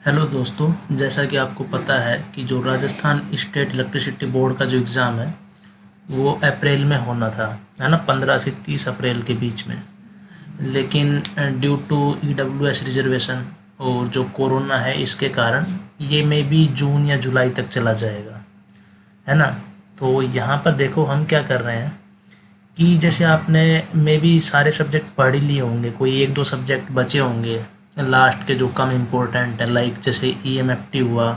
Hello दोस्तों, जैसा कि आपको पता है कि जो राजस्थान स्टेट इलेक्ट्रिसिटी बोर्ड का जो एग्ज़ाम है वो अप्रैल में होना था, है ना, 15 से 30 अप्रैल के बीच में। लेकिन ड्यू टू ईडब्ल्यूएस रिजर्वेशन और जो कोरोना है इसके कारण ये मे बी जून या जुलाई तक चला जाएगा, है ना। तो यहाँ पर देखो हम क्या कर रहे हैं कि जैसे आपने मे बी सारे सब्जेक्ट पढ़ ही लिए होंगे, कोई एक दो सब्जेक्ट बचे होंगे लास्ट के जो कम इम्पोर्टेंट है, लाइक जैसे ईएमएफटी हुआ,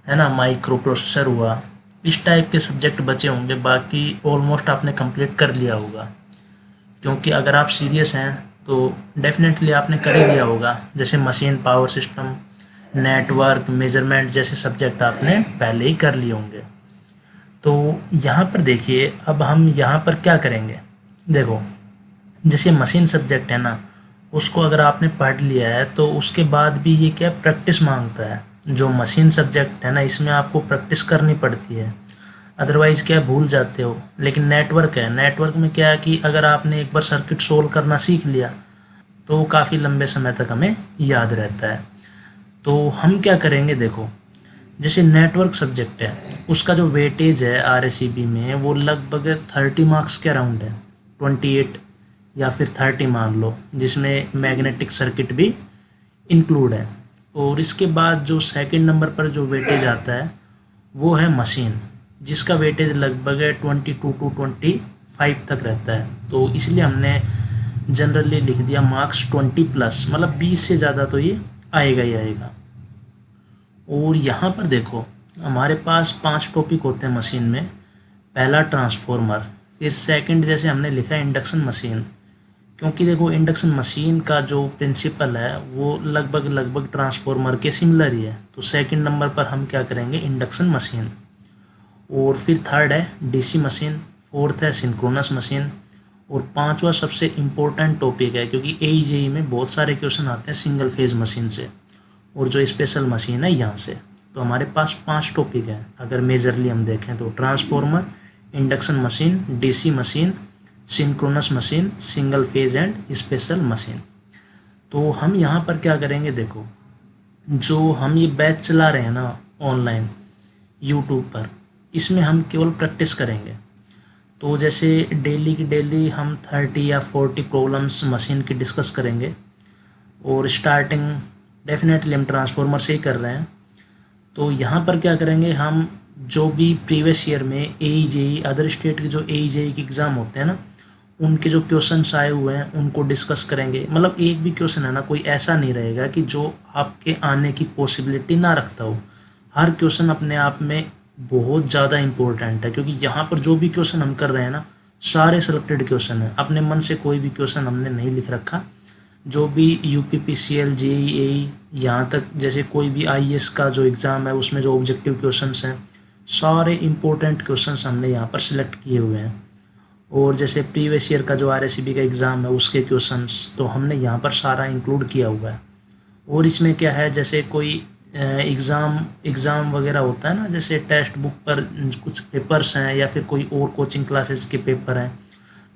है ना, माइक्रो प्रोसेसर हुआ। इस टाइप के सब्जेक्ट बचे होंगे, बाकी ऑलमोस्ट आपने कंप्लीट कर लिया होगा। क्योंकि अगर आप सीरियस हैं तो डेफिनेटली आपने कर ही लिया होगा। जैसे machine power system, network, measurement जैसे सब्जेक्ट आपने पहले ही कर लिए होंगे। तो यहाँ पर देखिए, अब हम यहाँ पर क्या करेंगे। देखो, जैसे मशीन सब्जेक्ट है ना, उसको अगर आपने पढ़ लिया है तो उसके बाद भी ये क्या प्रैक्टिस मांगता है। जो मशीन सब्जेक्ट है ना, इसमें आपको प्रैक्टिस करनी पड़ती है, अदरवाइज़ क्या भूल जाते हो। लेकिन नेटवर्क है, नेटवर्क में क्या है कि अगर आपने एक बार सर्किट सोल्व करना सीख लिया तो काफ़ी लंबे समय तक हमें याद रहता है। तो हम क्या करेंगे, देखो, जैसे नेटवर्क सब्जेक्ट है उसका जो वेटेज है आरएसीबी में वो लगभग 30 मार्क्स के अराउंड है, 28 या फिर 30 मान लो, जिसमें मैग्नेटिक सर्किट भी इंक्लूड है। और इसके बाद जो सेकंड नंबर पर जो वेटेज आता है वो है मशीन, जिसका वेटेज लगभग 22 टू 25 तक रहता है। तो इसलिए हमने जनरली लिख दिया मार्क्स 20+, मतलब 20 से ज़्यादा तो ये आएगा ही आएगा। और यहाँ पर देखो, हमारे पास 5 टॉपिक होते हैं मशीन में। पहला ट्रांसफॉर्मर, फिर सेकंड जैसे हमने लिखा है इंडक्शन मशीन, क्योंकि देखो इंडक्शन मशीन का जो प्रिंसिपल है वो लगभग लगभग ट्रांसफॉर्मर के सिमिलर ही है। तो सेकंड नंबर पर हम क्या करेंगे, इंडक्शन मशीन। और फिर थर्ड है डीसी मशीन, फोर्थ है सिंक्रोनस मशीन, और पांचवा सबसे इम्पोर्टेंट टॉपिक है, क्योंकि एईजेई में बहुत सारे क्वेश्चन आते हैं सिंगल फेज मशीन से और जो स्पेशल मशीन है यहाँ से। तो हमारे पास 5 टॉपिक हैं अगर मेजरली हम देखें तो, transformer, induction machine, DC machine, synchronous machine, single phase and special machine. तो हम यहाँ पर क्या करेंगे, देखो, जो हम ये बैच चला रहे हैं ना ऑनलाइन यूट्यूब पर, इसमें हम केवल प्रैक्टिस करेंगे। तो जैसे डेली की डेली हम 30 या 40 प्रॉब्लम्स मशीन की डिस्कस करेंगे। और स्टार्टिंग डेफिनेटली हम ट्रांसफॉर्मर से ही कर रहे हैं। तो यहाँ पर क्या करेंगे, हम जो भी प्रीवियस ईयर में एईजेई अदर स्टेट के जो एईजेई के एग्ज़ाम होते हैं ना, उनके जो क्वेश्चंस आए हुए हैं उनको डिस्कस करेंगे। मतलब एक भी क्वेश्चन है ना, कोई ऐसा नहीं रहेगा कि जो आपके आने की पॉसिबिलिटी ना रखता हो। हर क्वेश्चन अपने आप में बहुत ज़्यादा इम्पोर्टेंट है, क्योंकि यहाँ पर जो भी क्वेश्चन हम कर रहे हैं ना, सारे सेलेक्टेड क्वेश्चन हैं। अपने मन से कोई भी क्वेश्चन हमने नहीं लिख रखा। जो भी यूपीपीसीएल, जेईई, यहाँ तक जैसे कोई भी आईएएस का जो एग्ज़ाम है उसमें जो ऑब्जेक्टिव क्वेश्चंस हैं, सारे इम्पोर्टेंट क्वेश्चंस हमने यहाँ पर सिलेक्ट किए हुए हैं। और जैसे प्रीवियस ईयर का जो आरएससीबी का एग्ज़ाम है उसके क्वेश्चंस तो हमने यहाँ पर सारा इंक्लूड किया हुआ है। और इसमें क्या है, जैसे कोई एग्ज़ाम एग्ज़ाम वगैरह होता है ना, जैसे टेक्स्ट बुक पर कुछ पेपर्स हैं या फिर कोई और कोचिंग क्लासेस के पेपर हैं,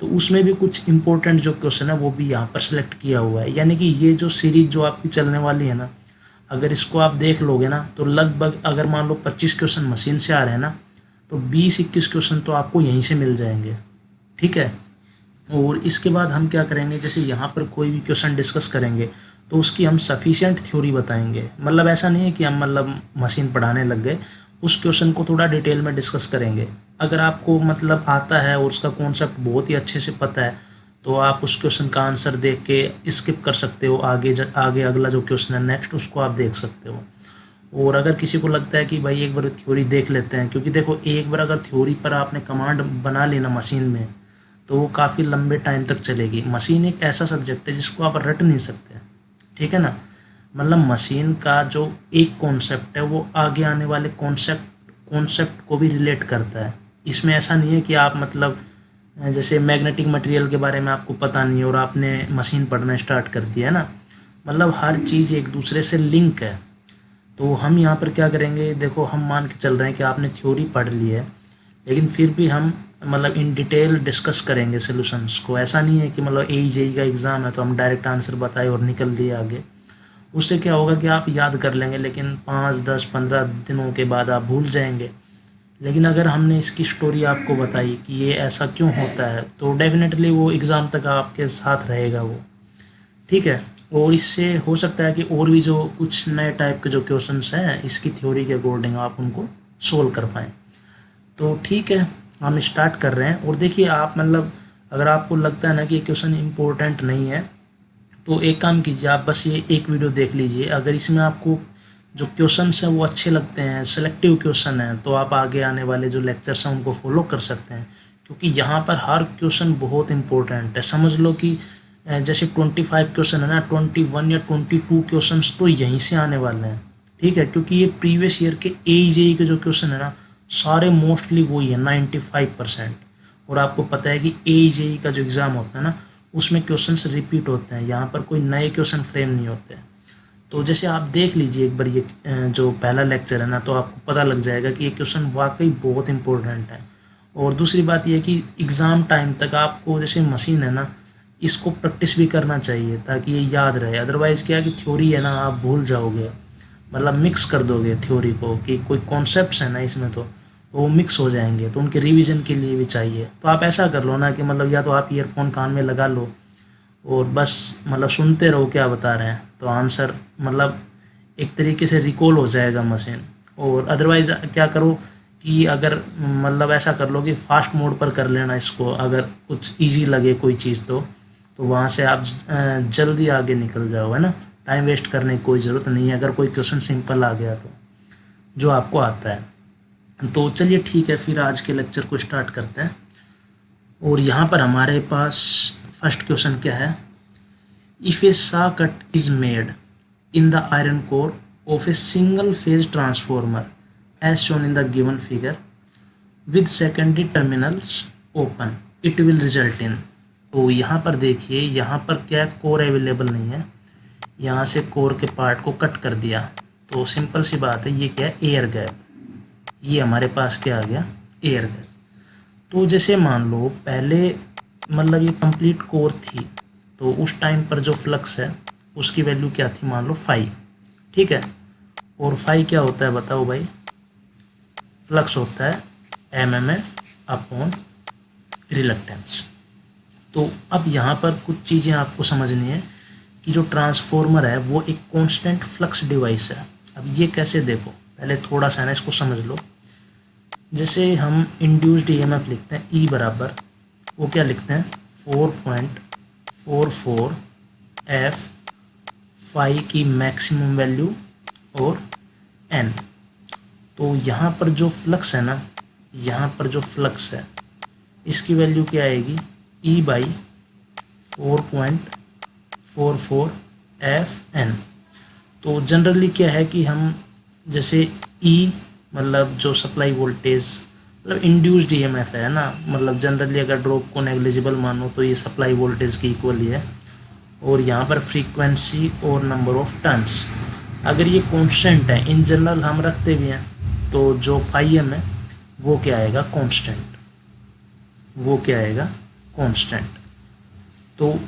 तो उसमें भी कुछ इंपॉर्टेंट जो क्वेश्चन है वो भी यहाँ पर सिलेक्ट किया हुआ है। यानी कि ये जो सीरीज जो आपकी चलने वाली है ना, अगर इसको आप देख लोगे ना तो लगभग अगर मान लो 25 क्वेश्चन मशीन से आ रहे हैं ना, तो 20-21 क्वेश्चन तो आपको यहीं से मिल जाएंगे। ठीक है। और इसके बाद हम क्या करेंगे, जैसे यहाँ पर कोई भी क्वेश्चन डिस्कस करेंगे तो उसकी हम सफिशिएंट थ्योरी बताएंगे। मतलब ऐसा नहीं है कि हम मतलब मशीन पढ़ाने लग गए, उस क्वेश्चन को थोड़ा डिटेल में डिस्कस करेंगे। अगर आपको मतलब आता है और उसका कॉन्सेप्ट बहुत ही अच्छे से पता है तो आप उस क्वेश्चन का आंसर देख के स्किप कर सकते हो, आगे अगला जो क्वेश्चन है नेक्स्ट उसको आप देख सकते हो। और अगर किसी को लगता है कि भाई एक बार थ्योरी देख लेते हैं, क्योंकि देखो एक बार अगर थ्योरी पर आपने कमांड बना लेना मशीन में तो वो काफ़ी लंबे टाइम तक चलेगी। मशीन एक ऐसा सब्जेक्ट है जिसको आप रट नहीं सकते, ठीक है ना। मतलब मशीन का जो एक कॉन्सेप्ट है वो आगे आने वाले कॉन्सेप्ट को भी रिलेट करता है। इसमें ऐसा नहीं है कि आप मतलब जैसे मैग्नेटिक मटेरियल के बारे में आपको पता नहीं है और आपने मशीन पढ़ना स्टार्ट कर दिया है ना। मतलब हर चीज़ एक दूसरे से लिंक है। तो हम यहाँ पर क्या करेंगे, देखो हम मान के चल रहे हैं कि आपने थ्योरी पढ़ ली है, लेकिन फिर भी हम मतलब इन डिटेल डिस्कस करेंगे सॉल्यूशंस को। ऐसा नहीं है कि मतलब एईजेई का एग्ज़ाम है तो हम डायरेक्ट आंसर बताए और निकल दिए आगे। उससे क्या होगा कि आप याद कर लेंगे, लेकिन 5, 10, 15 दिनों के बाद आप भूल जाएंगे। लेकिन अगर हमने इसकी स्टोरी आपको बताई कि ये ऐसा क्यों होता है, तो डेफिनेटली वो एग्ज़ाम तक आपके साथ रहेगा वो, ठीक है। और इससे हो सकता है कि और भी जो कुछ नए टाइप के जो क्वेश्चंस हैं इसकी थ्योरी के अकॉर्डिंग आप उनको सोल्व कर पाएँ। तो ठीक है, हम स्टार्ट कर रहे हैं। और देखिए आप मतलब अगर आपको लगता है ना कि ये क्वेश्चन इम्पोर्टेंट नहीं है, तो एक काम कीजिए, आप बस ये एक वीडियो देख लीजिए। अगर इसमें आपको जो क्वेश्चंस हैं वो अच्छे लगते हैं, सिलेक्टिव क्वेश्चन हैं, तो आप आगे आने वाले जो लेक्चर्स हैं उनको फॉलो कर सकते हैं, क्योंकि यहाँ पर हर क्वेश्चन बहुत इंपॉर्टेंट है। समझ लो कि जैसे 25 क्वेश्चन है ना, 21 या 22 क्वेश्चंस तो यहीं से आने वाले हैं, ठीक है। क्योंकि ये प्रीवियस ईयर के AEJE के जो क्वेश्चन है ना, सारे मोस्टली वही है 95%। और आपको पता है कि AEJE का जो एग्ज़ाम होता है ना, उसमें क्वेश्चंस रिपीट होते हैं, यहाँ पर कोई नए क्वेश्चन फ्रेम नहीं होते। तो जैसे आप देख लीजिए एक बार ये जो पहला लेक्चर है ना, तो आपको पता लग जाएगा कि ये क्वेश्चन वाकई बहुत इंपॉर्टेंट है। और दूसरी बात ये कि एग्ज़ाम टाइम तक आपको जैसे मशीन है ना, इसको प्रैक्टिस भी करना चाहिए ताकि ये याद रहे। अदरवाइज़ क्या है कि थ्योरी है ना आप भूल जाओगे, मतलब मिक्स कर दोगे थ्योरी को, कि कोई कॉन्सेप्ट्स है ना इसमें तो वो मिक्स हो जाएंगे, तो उनके रिवीजन के लिए भी चाहिए। तो आप ऐसा कर लो ना कि मतलब या तो आप ईयरफोन कान में लगा लो और बस मतलब सुनते रहो क्या बता रहे हैं, तो आंसर मतलब एक तरीके से रिकॉल हो जाएगा मशीन। और अदरवाइज़ क्या करो कि अगर मतलब ऐसा कर लो कि फास्ट मोड पर कर लेना इसको, अगर कुछ इजी लगे कोई चीज़ तो वहाँ से आप जल्दी आगे निकल जाओ, है ना। टाइम वेस्ट करने की कोई ज़रूरत नहीं है अगर कोई क्वेश्चन सिंपल आ गया तो, जो आपको आता है। तो चलिए ठीक है, फिर आज के लेक्चर को स्टार्ट करते हैं। और यहाँ पर हमारे पास फर्स्ट क्वेश्चन क्या है, if A saw cut is made in the iron core of a single phase transformer as shown in the given figure with secondary terminals open, it will result in। तो यहाँ पर देखिए, यहाँ पर क्या core available नहीं है, यहाँ से कोर के पार्ट को कट कर दिया, तो सिंपल सी बात है, ये क्या है, एयर गैप। ये हमारे पास क्या आ गया, एयर गैप। तो जैसे मान लो पहले मतलब ये कंप्लीट कोर थी, तो उस टाइम पर जो फ्लक्स है उसकी वैल्यू क्या थी, मान लो 5, ठीक है। और 5 क्या होता है बताओ भाई, फ्लक्स होता है MMF अपॉन रिलक्टेंस। तो अब यहाँ पर कुछ चीज़ें आपको समझनी है कि जो ट्रांसफॉर्मर है वो एक कांस्टेंट फ्लक्स डिवाइस है। अब ये कैसे, देखो पहले थोड़ा सा ना इसको समझ लो। जैसे हम इंड्यूस्ड EMF लिखते हैं, E बराबर वो क्या लिखते हैं, 4.44 F फाई की मैक्सिमम वैल्यू और N। तो यहाँ पर जो फ्लक्स है ना, यहाँ पर जो फ्लक्स है इसकी वैल्यू क्या आएगी, E बाई 4.44 FN। तो जनरली क्या है कि हम जैसे E मतलब जो सप्लाई वोल्टेज मतलब इंड्यूस्ड EMF है ना, मतलब जनरली अगर ड्रॉप को नेग्लिजिबल मानो तो ये सप्लाई वोल्टेज की इक्वल ही है। और यहाँ पर फ्रीक्वेंसी और नंबर ऑफ टर्न्स अगर ये कांस्टेंट है, इन जनरल हम रखते भी हैं, तो जो φm है वो क्या आएगा, कांस्टेंट, वो क्या आएगा, कांस्टेंट। तो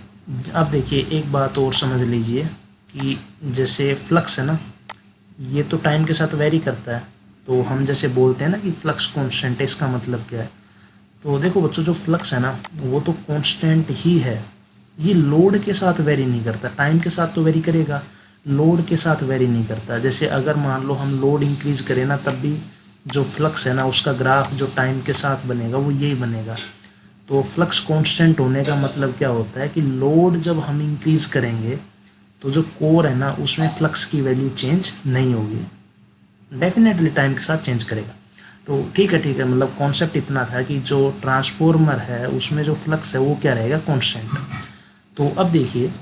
अब देखिए एक बात और समझ लीजिए कि जैसे फ्लक्स है ना, ये तो टाइम के साथ वेरी करता है, तो हम जैसे बोलते हैं ना कि फ्लक्स कांस्टेंट है, इसका मतलब क्या है। तो देखो बच्चों, जो फ्लक्स है ना वो तो कांस्टेंट ही है, ये लोड के साथ वेरी नहीं करता। टाइम के साथ तो वेरी करेगा, लोड के साथ वेरी नहीं करता। जैसे अगर मान लो हम लोड इंक्रीज़ करें ना, तब भी जो फ्लक्स है ना उसका ग्राफ जो टाइम के साथ बनेगा वो यही बनेगा। तो फ्लक्स कांस्टेंट होने का मतलब क्या होता है कि लोड जब हम इंक्रीज़ करेंगे तो जो कोर है ना उसमें फ्लक्स की वैल्यू चेंज नहीं होगी, डेफिनेटली टाइम के साथ चेंज करेगा। तो ठीक है मतलब कॉन्सेप्ट इतना था कि जो ट्रांसफॉर्मर है उसमें जो फ्लक्स है वो क्या रहेगा, कांस्टेंट। तो अब देखिए,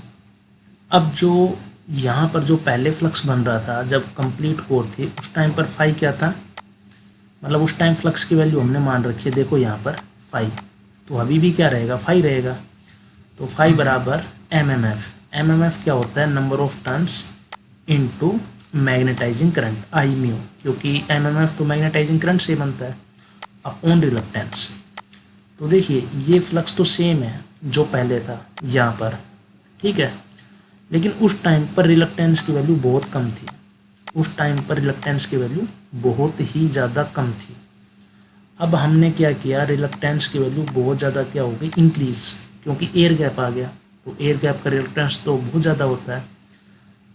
अब जो यहाँ पर जो पहले फ्लक्स बन रहा था जब कंप्लीट कोर थी उस टाइम पर फाई क्या था, मतलब उस टाइम फ्लक्स की वैल्यू हमने मान रखी है, देखो यहाँ पर फाई, तो अभी भी क्या रहेगा, फाई रहेगा। तो फाई बराबर MMF क्या होता है, number of turns into magnetizing current I mu, क्योंकि MMF तो मैग्नेटाइजिंग करंट से बनता है, अपॉन रिलक्टेंस। तो देखिए ये फ्लक्स तो सेम है जो पहले था यहाँ पर, ठीक है। लेकिन उस टाइम पर रिलक्टेंस की वैल्यू बहुत कम थी। उस टाइम पर रिलक्टेंस की वैल्यू बहुत ही ज़्यादा कम थी। अब हमने क्या किया, रिलक्टेंस की वैल्यू बहुत ज़्यादा क्या हो गई, इंक्रीज, क्योंकि एयर गैप आ गया। तो एयर गैप का रिलक्टेंस तो बहुत ज़्यादा होता है,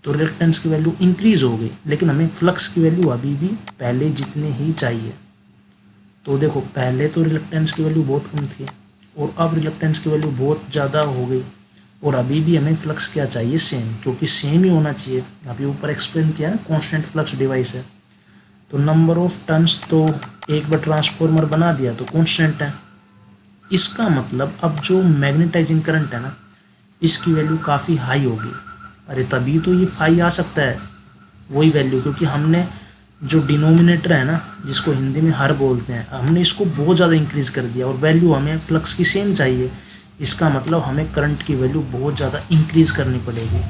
तो रिलक्टेंस की वैल्यू इंक्रीज हो गई। लेकिन हमें फ्लक्स की वैल्यू अभी भी पहले जितनी ही चाहिए। तो देखो, पहले तो रिलक्टेंस की वैल्यू बहुत कम थी और अब रिलक्टेंस की वैल्यू बहुत ज़्यादा हो गई, और अभी भी हमें फ्लक्स क्या चाहिए, सेम, क्योंकि सेम ही होना चाहिए। अभी ऊपर एक्सप्लेन किया ना, कांस्टेंट फ्लक्स डिवाइस है। तो नंबर ऑफ टर्न्स तो एक बार ट्रांसफॉर्मर बना दिया तो कांस्टेंट है। इसका मतलब अब जो मैग्नेटाइजिंग करंट है ना, इसकी वैल्यू काफ़ी हाई होगी। अरे तभी तो ये फाई आ सकता है, वही वैल्यू, क्योंकि हमने जो डिनोमिनेटर है ना, जिसको हिंदी में हर बोलते हैं, हमने इसको बहुत ज़्यादा इंक्रीज कर दिया और वैल्यू हमें फ्लक्स की सेम चाहिए। इसका मतलब हमें करंट की वैल्यू बहुत ज़्यादा इंक्रीज करनी पड़ेगी।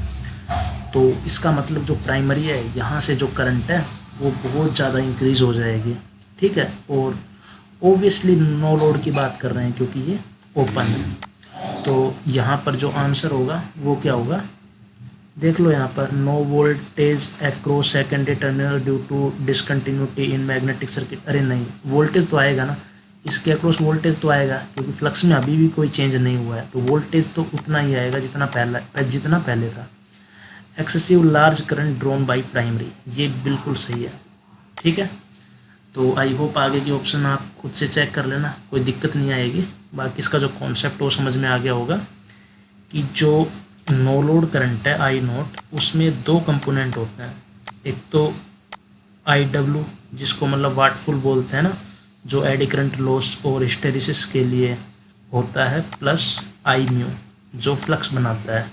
तो इसका मतलब जो प्राइमरी है, यहाँ से जो करंट है वो बहुत ज़्यादा इंक्रीज हो जाएगी। ठीक है, और ओबियसली नो लोड की बात कर रहे हैं क्योंकि ये ओपन है। तो यहाँ पर जो आंसर होगा वो क्या होगा, देख लो यहाँ पर, no voltage across secondary terminal due to discontinuity in magnetic circuit. अरे नहीं, वोल्टेज तो आएगा ना, इसके अक्रॉस वोल्टेज तो आएगा, क्योंकि फ्लक्स में अभी भी कोई चेंज नहीं हुआ है, तो वोल्टेज तो उतना ही आएगा जितना पहले था। Excessive large current drawn by primary, ये बिल्कुल सही है। ठीक है, तो आई होप आगे की ऑप्शन आप खुद से चेक कर लेना, कोई दिक्कत नहीं आएगी। बाकी इसका जो कॉन्सेप्ट वो समझ में आ गया होगा कि जो नो लोड करंट है आई नोट, उसमें दो कंपोनेंट होते हैं। एक तो आई डब्ल्यू, जिसको मतलब वाटफुल बोलते हैं ना, जो एडी करंट लॉस और हिस्टेरिसिस के लिए होता है, प्लस आई म्यू जो फ्लक्स बनाता है।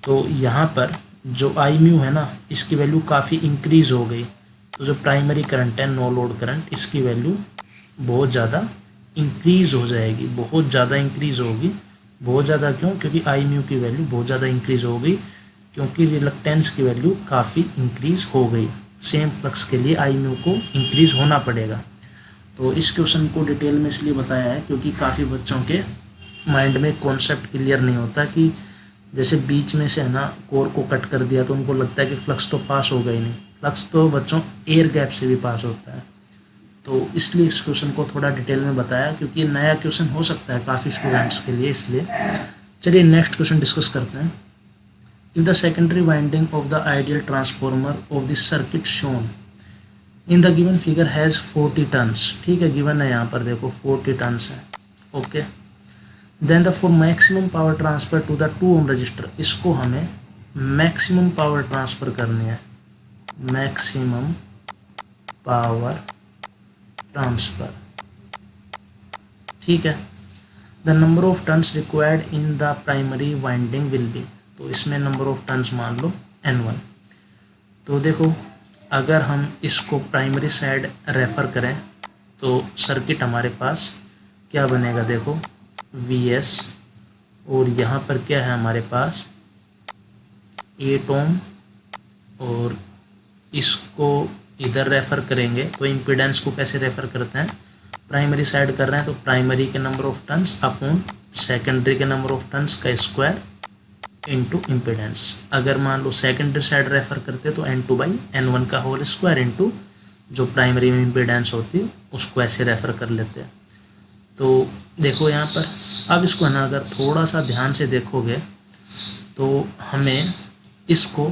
तो यहाँ पर जो आई म्यू है ना, इसकी वैल्यू काफ़ी इंक्रीज़ हो गई। तो जो प्राइमरी करंट है, नो लोड करंट, इसकी वैल्यू बहुत ज़्यादा इंक्रीज़ हो जाएगी, बहुत ज़्यादा इंक्रीज़ होगी। बहुत ज़्यादा क्यों, क्योंकि आई म्यू की वैल्यू बहुत ज़्यादा इंक्रीज़ हो गई, क्योंकि रिलक्टेंस की वैल्यू काफ़ी इंक्रीज़ हो गई। सेम फ्लक्स के लिए आई म्यू को इंक्रीज़ होना पड़ेगा। तो इस क्वेश्चन को डिटेल में इसलिए बताया है क्योंकि काफ़ी बच्चों के माइंड में कॉन्सेप्ट क्लियर नहीं होता कि जैसे बीच में से है ना कोर को कट कर दिया तो उनको लगता है कि फ्लक्स तो पास होगा ही नहीं। फ्लक्स तो बच्चों एयर गैप से भी पास होता है। तो इसलिए इस क्वेश्चन को थोड़ा डिटेल में बताया, क्योंकि ये नया क्वेश्चन हो सकता है काफ़ी स्टूडेंट्स के लिए, इसलिए। चलिए नेक्स्ट क्वेश्चन डिस्कस करते हैं। If the secondary winding of the ideal transformer of this circuit shown in the given figure has 40 turns. ठीक है, गिवन है यहाँ पर देखो 40 टर्न्स है। Okay, then the for maximum power transfer to the 2 ohm resistor, इसको हमें maximum power transfer करनी है, मैक्सिमम पावर ट्रांसफ़र। ठीक है, the number of turns required in the primary winding will be, तो इसमें नंबर ऑफ टर्न्स मान लो N1। तो देखो, अगर हम इसको प्राइमरी साइड रेफ़र करें तो सर्किट हमारे पास क्या बनेगा, देखो Vs, और यहाँ पर क्या है हमारे पास 8 ओम, और इसको इधर रेफ़र करेंगे तो इम्पीडेंस को कैसे रेफ़र करते हैं, प्राइमरी साइड कर रहे हैं तो प्राइमरी के number of turns upon secondary के नंबर ऑफ टर्न्स का स्क्वायर इनटू इम्पीडेंस। अगर मान लो सेकेंडरी साइड रेफ़र करते तो N2/N1 का होल स्क्वायर इनटू जो प्राइमरी में इम्पीडेंस होती है उसको ऐसे रेफ़र कर लेते हैं। तो देखो यहाँ पर अब इसको है ना, अगर थोड़ा सा ध्यान से देखोगे तो हमें इसको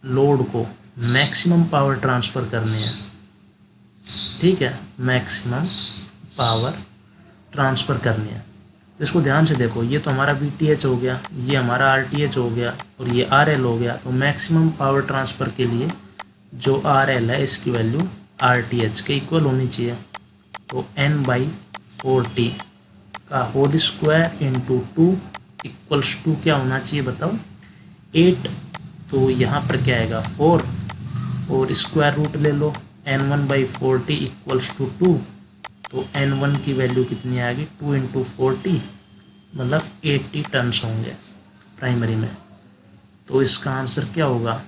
लोड को मैक्सिमम पावर ट्रांसफ़र करनी है। ठीक है, मैक्सिमम पावर ट्रांसफ़र करनी है। तो इसको ध्यान से देखो, ये तो हमारा VTH हो गया, ये हमारा RTH हो गया, और ये RL हो गया। तो मैक्सिमम पावर ट्रांसफ़र के लिए जो RL है इसकी वैल्यू RTH के इक्वल होनी चाहिए। तो N/40 का whole square into 2 equals to क्या होना चाहिए बताओ, 8। तो यहाँ पर क्या आएगा 4, और स्क्वायर रूट ले लो, N1/40 इक्वल्स टू 2। तो N1 की वैल्यू कितनी आ गई, 2 इंटू 40, मतलब 80 टन्स होंगे प्राइमरी में। तो इसका आंसर क्या होगा,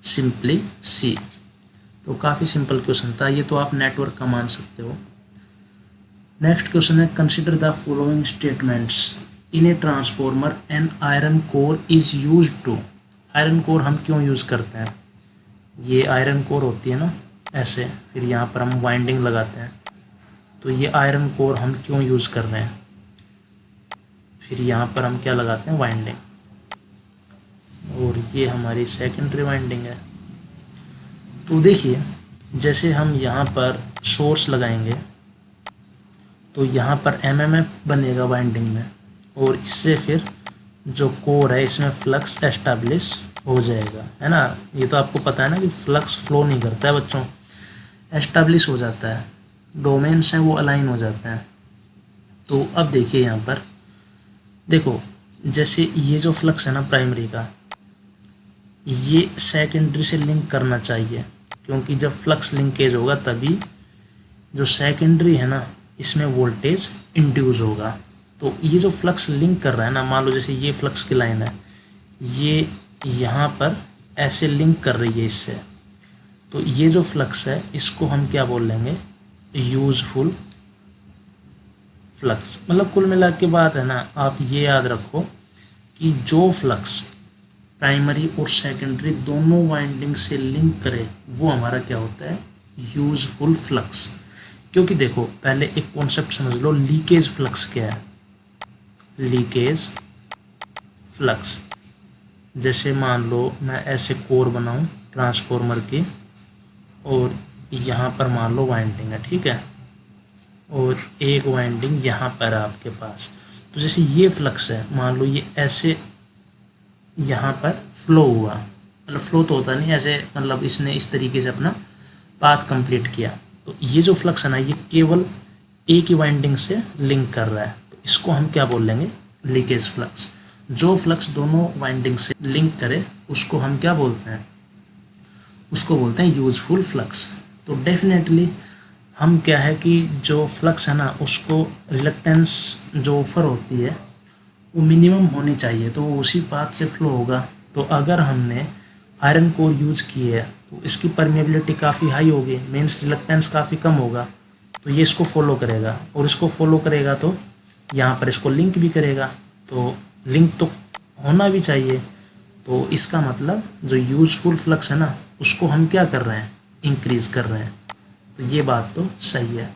सिंपली C। तो काफ़ी सिंपल क्वेश्चन था ये, तो आप नेटवर्क का मान सकते हो। नेक्स्ट क्वेश्चन है, consider the following statements in a transformer an iron core is use to. Iron core हम क्यों यूज़ करते हैं, ये आयरन कोर होती है ना ऐसे, फिर यहाँ पर हम वाइंडिंग लगाते हैं, तो ये आयरन कोर हम क्यों यूज़ कर रहे हैं, फिर यहाँ पर हम क्या लगाते हैं, वाइंडिंग, और ये हमारी सेकेंडरी वाइंडिंग है। तो देखिए जैसे हम यहाँ पर सोर्स लगाएंगे तो यहाँ पर एमएमएफ बनेगा वाइंडिंग में, और इससे फिर जो कोर है इसमें फ्लक्स एस्टैब्लिश हो जाएगा, है ना। ये तो आपको पता है ना कि फ्लक्स फ्लो नहीं करता है बच्चों, एस्टैब्लिश हो जाता है, डोमेन्स हैं वो अलाइन हो जाते हैं। तो अब देखिए यहाँ पर देखो, जैसे ये जो फ्लक्स है ना प्राइमरी का, ये सेकेंडरी से लिंक करना चाहिए, क्योंकि जब फ्लक्स लिंकेज होगा तभी जो सेकेंडरी है ना इसमें वोल्टेज इंड्यूस होगा। तो ये जो फ्लक्स लिंक कर रहा है ना, मान लो जैसे ये फ्लक्स की लाइन है, ये यहाँ पर ऐसे लिंक कर रही है इससे, तो ये जो फ्लक्स है इसको हम क्या बोल लेंगे, यूजफुल फ्लक्स। मतलब कुल मिला के बात है ना, आप ये याद रखो कि जो फ्लक्स प्राइमरी और सेकेंडरी दोनों वाइंडिंग से लिंक करे वो हमारा क्या होता है, यूजफुल फ्लक्स। क्योंकि देखो पहले एक कॉन्सेप्ट समझ लो, लीकेज फ्लक्स क्या है, लीकेज फ्लक्स, जैसे मान लो मैं ऐसे कोर बनाऊं ट्रांसफॉर्मर की, और यहाँ पर मान लो वाइंडिंग है, ठीक है, और एक वाइंडिंग यहाँ पर है आपके पास। तो जैसे ये फ्लक्स है, मान लो ये ऐसे यहाँ पर फ्लो हुआ, मतलब फ्लो तो होता नहीं ऐसे, मतलब इसने इस तरीके से अपना पाथ कंप्लीट किया, तो ये जो फ्लक्स है ना ये केवल एक ही वाइंडिंग से लिंक कर रहा है, तो इसको हम क्या बोल लेंगे, लीकेज फ्लक्स। जो फ्लक्स दोनों वाइंडिंग से लिंक करे उसको हम क्या बोलते हैं, उसको बोलते हैं यूजफुल फ्लक्स। तो डेफिनेटली हम क्या है कि जो फ्लक्स है ना उसको रिलक्टेंस जो ऑफर होती है वो मिनिमम होनी चाहिए, तो वो उसी पाथ से फ्लो होगा। तो अगर हमने आयरन कोर यूज़ की है तो इसकी परमेबिलिटी काफ़ी हाई होगी, मीन्स रिलक्टेंस काफ़ी कम होगा, तो ये इसको फॉलो करेगा, और इसको फॉलो करेगा तो यहाँ पर इसको लिंक भी करेगा, तो लिंक तो होना भी चाहिए। तो इसका मतलब जो यूजफुल फ्लक्स है ना उसको हम क्या कर रहे हैं, इंक्रीज़ कर रहे हैं। तो ये बात तो सही है।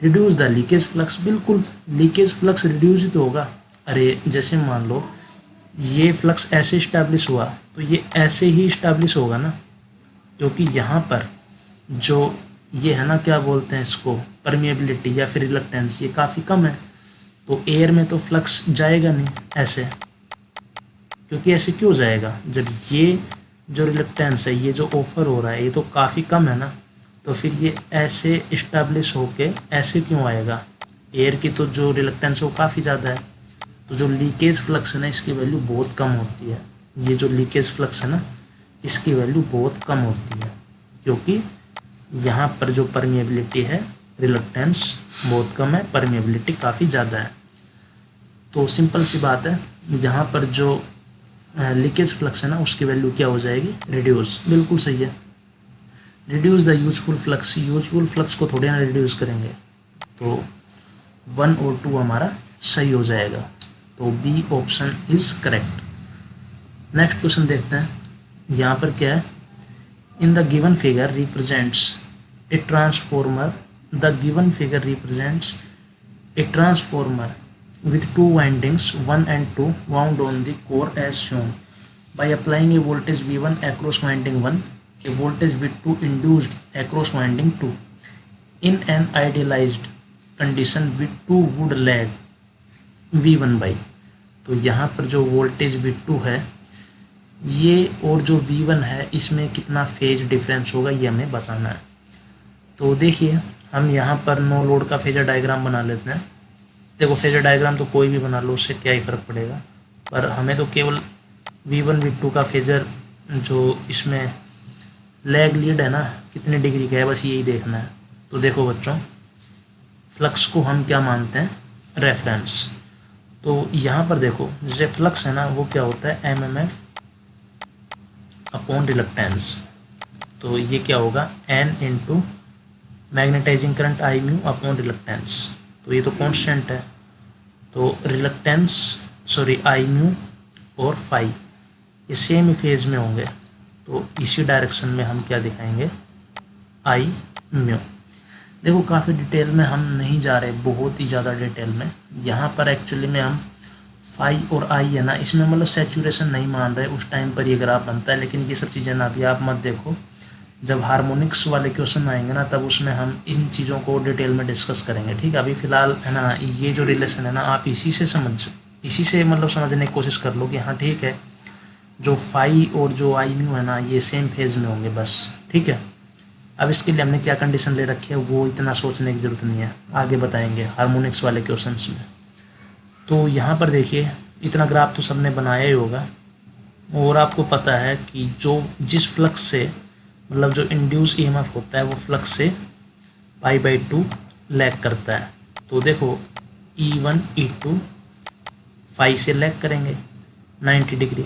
रिड्यूस द लीकेज फ्लक्स, बिल्कुल लीकेज फ्लक्स रिड्यूस ही तो होगा। अरे जैसे मान लो ये फ्लक्स ऐसे इस्टेब्लिश हुआ तो ये ऐसे ही इस्टेब्लिश होगा ना, क्योंकि यहाँ पर जो ये है ना क्या बोलते हैं इसको, परमिएबिलिटी या फिर रिलक्टेंस, ये काफ़ी कम है, तो एयर में तो फ्लक्स जाएगा नहीं ऐसे, क्योंकि ऐसे क्यों जाएगा, जब ये जो रिलक्टेंस है, ये जो ऑफर हो रहा है ये तो काफ़ी कम है ना, तो फिर ये ऐसे इस्टेब्लिश होके ऐसे क्यों आएगा, एयर की तो जो रिलक्टेंस है वो काफ़ी ज़्यादा है। तो जो लीकेज फ्लक्स है ना इसकी वैल्यू बहुत कम होती है, ये जो लीकेज फ्लक्स है ना इसकी वैल्यू बहुत कम होती है, क्योंकि यहाँ पर जो परमिएबिलिटी है, रिलक्टेंस बहुत कम है, परमिएबिलिटी काफ़ी ज़्यादा है। तो सिंपल सी बात है, यहाँ पर जो लीकेज फ्लक्स है ना उसकी वैल्यू क्या हो जाएगी, रिड्यूस। बिल्कुल सही है, reduce the useful flux. Useful flux को थोड़े ना रिड्यूस करेंगे, तो 1 और 2 हमारा सही हो जाएगा, तो B option is correct. Next question देखते हैं, यहाँ पर क्या है, in the given figure represents a transformer, the given figure represents a transformer with two windings 1 and 2 wound on the core as shown. By applying a voltage V1 across winding 1, a voltage V2 induced across winding 2. In an idealized condition V2 would lag V1 by. तो यहाँ पर जो voltage V2 है ये और जो V1 है इसमें कितना फेज डिफरेंस होगा ये हमें बताना है। तो देखिए हम यहाँ पर नो लोड का फेजर डायग्राम बना लेते हैं। देखो फेजर डायग्राम तो कोई भी बना लो, उससे क्या ही फ़र्क पड़ेगा, पर हमें तो केवल V1 V2 का फेजर जो इसमें लैग लीड है ना कितने डिग्री का है बस यही देखना है। तो देखो बच्चों, फ्लक्स को हम क्या मानते हैं, रेफरेंस। तो यहाँ पर देखो जैसे फ्लक्स है ना वो क्या होता है, एमएमएफ अपॉन रिलक्टेंस। तो ये क्या होगा, N into magnetizing current I mu upon reluctance. तो ये तो कांस्टेंट है, तो रिलक्टेंस आई म्यू और फाई ये सेम ही फेज में होंगे, तो इसी डायरेक्शन में हम क्या दिखाएंगे, आई म्यू। देखो काफ़ी डिटेल में हम नहीं जा रहे, बहुत ही ज़्यादा डिटेल में। यहाँ पर एक्चुअली में हम फाई और आई है ना, इसमें मतलब सैचुरेशन नहीं मान रहे, उस टाइम पर ये ग्राफ बनता है। लेकिन ये सब चीज़ें ना अभी आप मत देखो, जब हार्मोनिक्स वाले क्वेश्चन आएंगे ना तब उसमें हम इन चीज़ों को डिटेल में डिस्कस करेंगे, ठीक है। अभी फ़िलहाल है ना ये जो रिलेशन है ना, आप इसी से मतलब समझने की कोशिश कर लो कि हाँ ठीक है, जो फाई और जो आई म्यू है ना ये सेम फेज में होंगे बस, ठीक है। अब इसके लिए हमने क्या कंडीशन ले रखी है वो इतना सोचने की ज़रूरत नहीं है, आगे बताएंगे हार्मोनिक्स वाले क्वेश्चंस में। तो यहाँ पर देखिए इतना ग्राफ तो सबने बनाया ही होगा, और आपको पता है कि जो जिस फ्लक्स से मतलब जो इंड्यूस ईएमएफ होता है वो फ्लक्स से π/2 लैग करता है। तो देखो E1 E2 फाई से लैग करेंगे 90 डिग्री।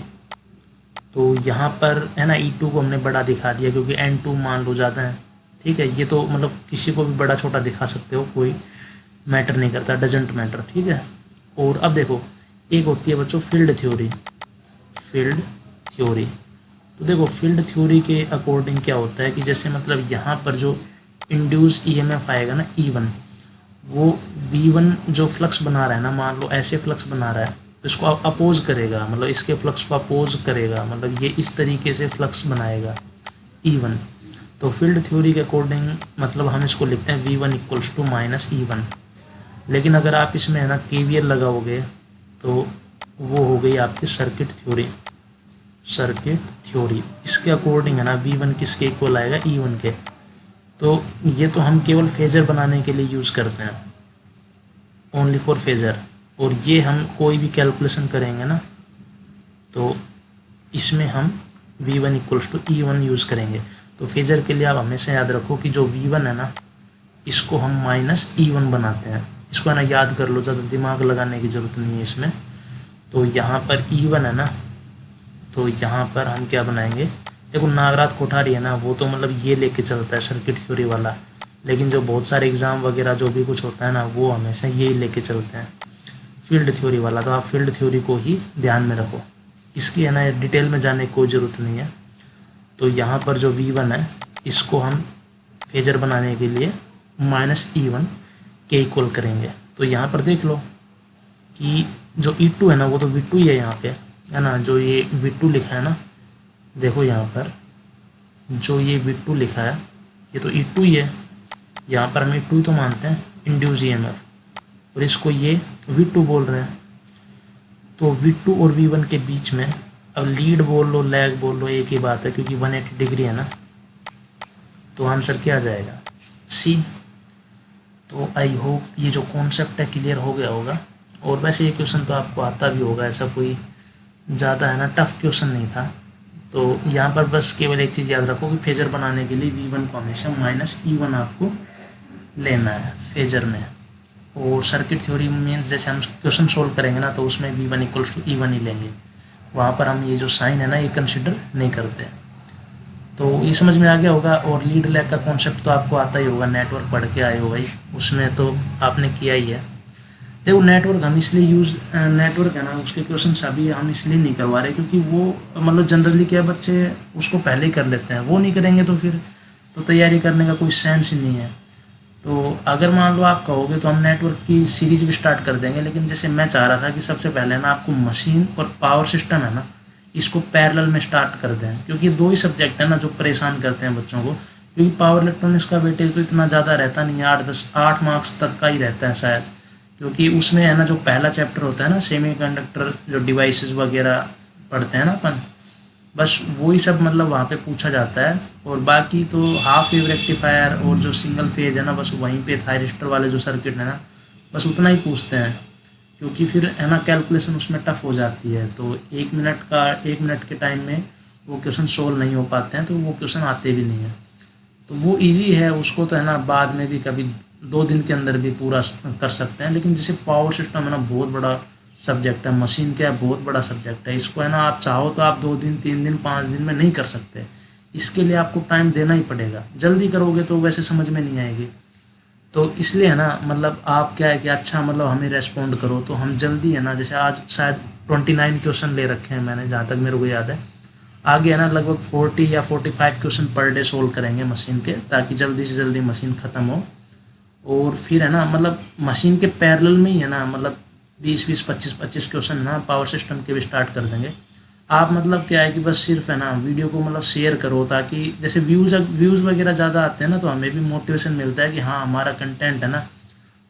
तो यहाँ पर है ना E2 को हमने बड़ा दिखा दिया क्योंकि N2 मान लो ज़्यादा है, ठीक है। ये तो मतलब किसी को भी बड़ा छोटा दिखा सकते हो, कोई मैटर नहीं करता, डजेंट मैटर, ठीक है। और अब देखो एक होती है बच्चों फील्ड थ्योरी। तो देखो फील्ड थ्योरी के अकॉर्डिंग क्या होता है कि जैसे मतलब यहाँ पर जो इंड्यूस ईएमएफ आएगा ना E1, वो V1 जो फ्लक्स बना रहा है ना, मान लो ऐसे फ्लक्स बना रहा है तो इसको अपोज करेगा, मतलब इसके फ्लक्स को अपोज करेगा, मतलब ये इस तरीके से फ्लक्स बनाएगा E1। तो फील्ड थ्योरी के अकॉर्डिंग मतलब हम इसको लिखते हैं V1 = -E1। लेकिन अगर आप इसमें है ना KVL लगाओगे तो वो हो गई आपकी सर्किट थ्योरी। इसके अकॉर्डिंग है ना V1 किसके इक्वल आएगा, E1 के। तो ये तो हम केवल फेजर बनाने के लिए यूज़ करते हैं, ओनली फॉर फेजर। और ये हम कोई भी कैलकुलेशन करेंगे ना तो इसमें हम V1 = E1 यूज़ करेंगे। तो फेजर के लिए आप हमेशा याद रखो कि जो V1 है ना इसको हम -E1 बनाते हैं, इसको है ना याद कर लो, ज़्यादा दिमाग लगाने की ज़रूरत नहीं है इसमें। तो यहाँ पर E1 है ना, तो यहाँ पर हम क्या बनाएंगे, देखो नागराज कोठारी है ना वो तो मतलब ये लेके चलता है सर्किट थ्योरी वाला, लेकिन जो बहुत सारे एग्ज़ाम वगैरह जो भी कुछ होता है ना वो हमेशा यही लेके चलते हैं फील्ड थ्योरी वाला। तो आप फील्ड थ्योरी को ही ध्यान में रखो, इसकी है ना डिटेल में जाने की कोई ज़रूरत नहीं है। तो यहाँ पर जो V1 है इसको हम फेजर बनाने के लिए -E1 के इक्वल करेंगे। तो यहाँ पर देख लो कि जो E2 है ना वो तो V2 ही है यहाँ पे, है ना। जो ये V2 लिखा है ना, देखो यहाँ पर जो ये V2 लिखा है ये तो E2 ही है, यहाँ पर हम E2 ही तो मानते हैं इंड्यूस ईएमएफ, और इसको ये V2 बोल रहे हैं। तो V2 और V1 के बीच में अब लीड बोल लो लैग बोल लो एक ही बात है, क्योंकि 180 डिग्री है ना। तो आंसर क्या आ जाएगा, C। तो आई होप ये जो कॉन्सेप्ट है क्लियर हो गया होगा। और वैसे ये क्वेश्चन तो आपको आता भी होगा, ऐसा कोई ज़्यादा है ना टफ क्वेश्चन नहीं था। तो यहाँ पर बस केवल एक चीज़ याद रखो कि फेजर बनाने के लिए V1 को हमेशा -E1 आपको लेना है फेजर में। और सर्किट थ्योरी मीन्स जैसे हम क्वेश्चन सोल्व करेंगे ना तो उसमें V1 = E1 ही लेंगे, वहाँ पर हम ये जो साइन है ना ये कंसिडर नहीं करते। तो ये समझ में आ गया होगा। और लीड लैग का कॉन्सेप्ट तो आपको आता ही होगा, नेटवर्क पढ़ के आए हो भाई, उसमें तो आपने किया ही है। देखो नेटवर्क हम इसलिए नेटवर्क है ना उसके क्वेश्चन अभी हम इसलिए नहीं करवा रहे क्योंकि वो मतलब जनरली क्या बच्चे उसको पहले ही कर लेते हैं, वो नहीं करेंगे तो फिर तो तैयारी करने का कोई सेंस ही नहीं है। तो अगर मान लो आप कहोगे तो हम नेटवर्क की सीरीज भी स्टार्ट कर देंगे, लेकिन जैसे मैं चाह रहा था कि सबसे पहले ना आपको मशीन और पावर सिस्टम है ना इसको पैरेलल में स्टार्ट कर दें, क्योंकि दो ही सब्जेक्ट है ना जो परेशान करते हैं बच्चों को। क्योंकि पावर इलेक्ट्रॉनिक्स का वेटेज तो इतना ज़्यादा रहता नहीं है, 8 मार्क्स तक का ही रहता है शायद, क्योंकि उसमें है ना जो पहला चैप्टर होता है ना सेमीकंडक्टर जो डिवाइसेस वगैरह पढ़ते हैं ना अपन, बस वही सब मतलब वहाँ पे पूछा जाता है। और बाकी तो हाफ वेव रेक्टिफायर और जो सिंगल फेज है ना बस वहीं पे थायरिस्टर वाले जो सर्किट है ना बस उतना ही पूछते हैं, क्योंकि फिर है ना कैलकुलेशन उसमें टफ हो जाती है। तो 1 मिनट के टाइम में वो क्वेश्चन सोल्व नहीं हो पाते हैं, तो वो क्वेश्चन आते भी नहीं है। तो वो इजी है, उसको तो है ना बाद में भी कभी 2 दिन के अंदर भी पूरा कर सकते हैं। लेकिन जैसे पावर सिस्टम है ना बहुत बड़ा सब्जेक्ट है, मशीन क्या है बहुत बड़ा सब्जेक्ट है, इसको है ना आप चाहो तो आप 2 दिन 3 दिन 5 दिन में नहीं कर सकते, इसके लिए आपको टाइम देना ही पड़ेगा। जल्दी करोगे तो वैसे समझ में नहीं आएगी, तो इसलिए है ना, मतलब आप क्या है कि अच्छा मतलब हमें रेस्पॉन्ड करो, तो हम जल्दी है ना, जैसे आज शायद 29 क्वेश्चन ले रखे हैं मैंने, जहाँ तक मेरे को याद है। आगे है ना लगभग 40 या 45 क्वेश्चन पर डे सोल्व करेंगे मशीन के, ताकि जल्दी से जल्दी मशीन ख़त्म हो। और फिर है ना मतलब मशीन के पैरेलल में ही है ना, मतलब 20-20, 25-25 क्वेश्चन है ना पावर सिस्टम के भी स्टार्ट कर देंगे। आप मतलब क्या है कि बस सिर्फ है ना वीडियो को मतलब शेयर करो, ताकि जैसे व्यूज़ वगैरह ज़्यादा आते हैं ना, तो हमें भी मोटिवेशन मिलता है कि हाँ हमारा कंटेंट है ना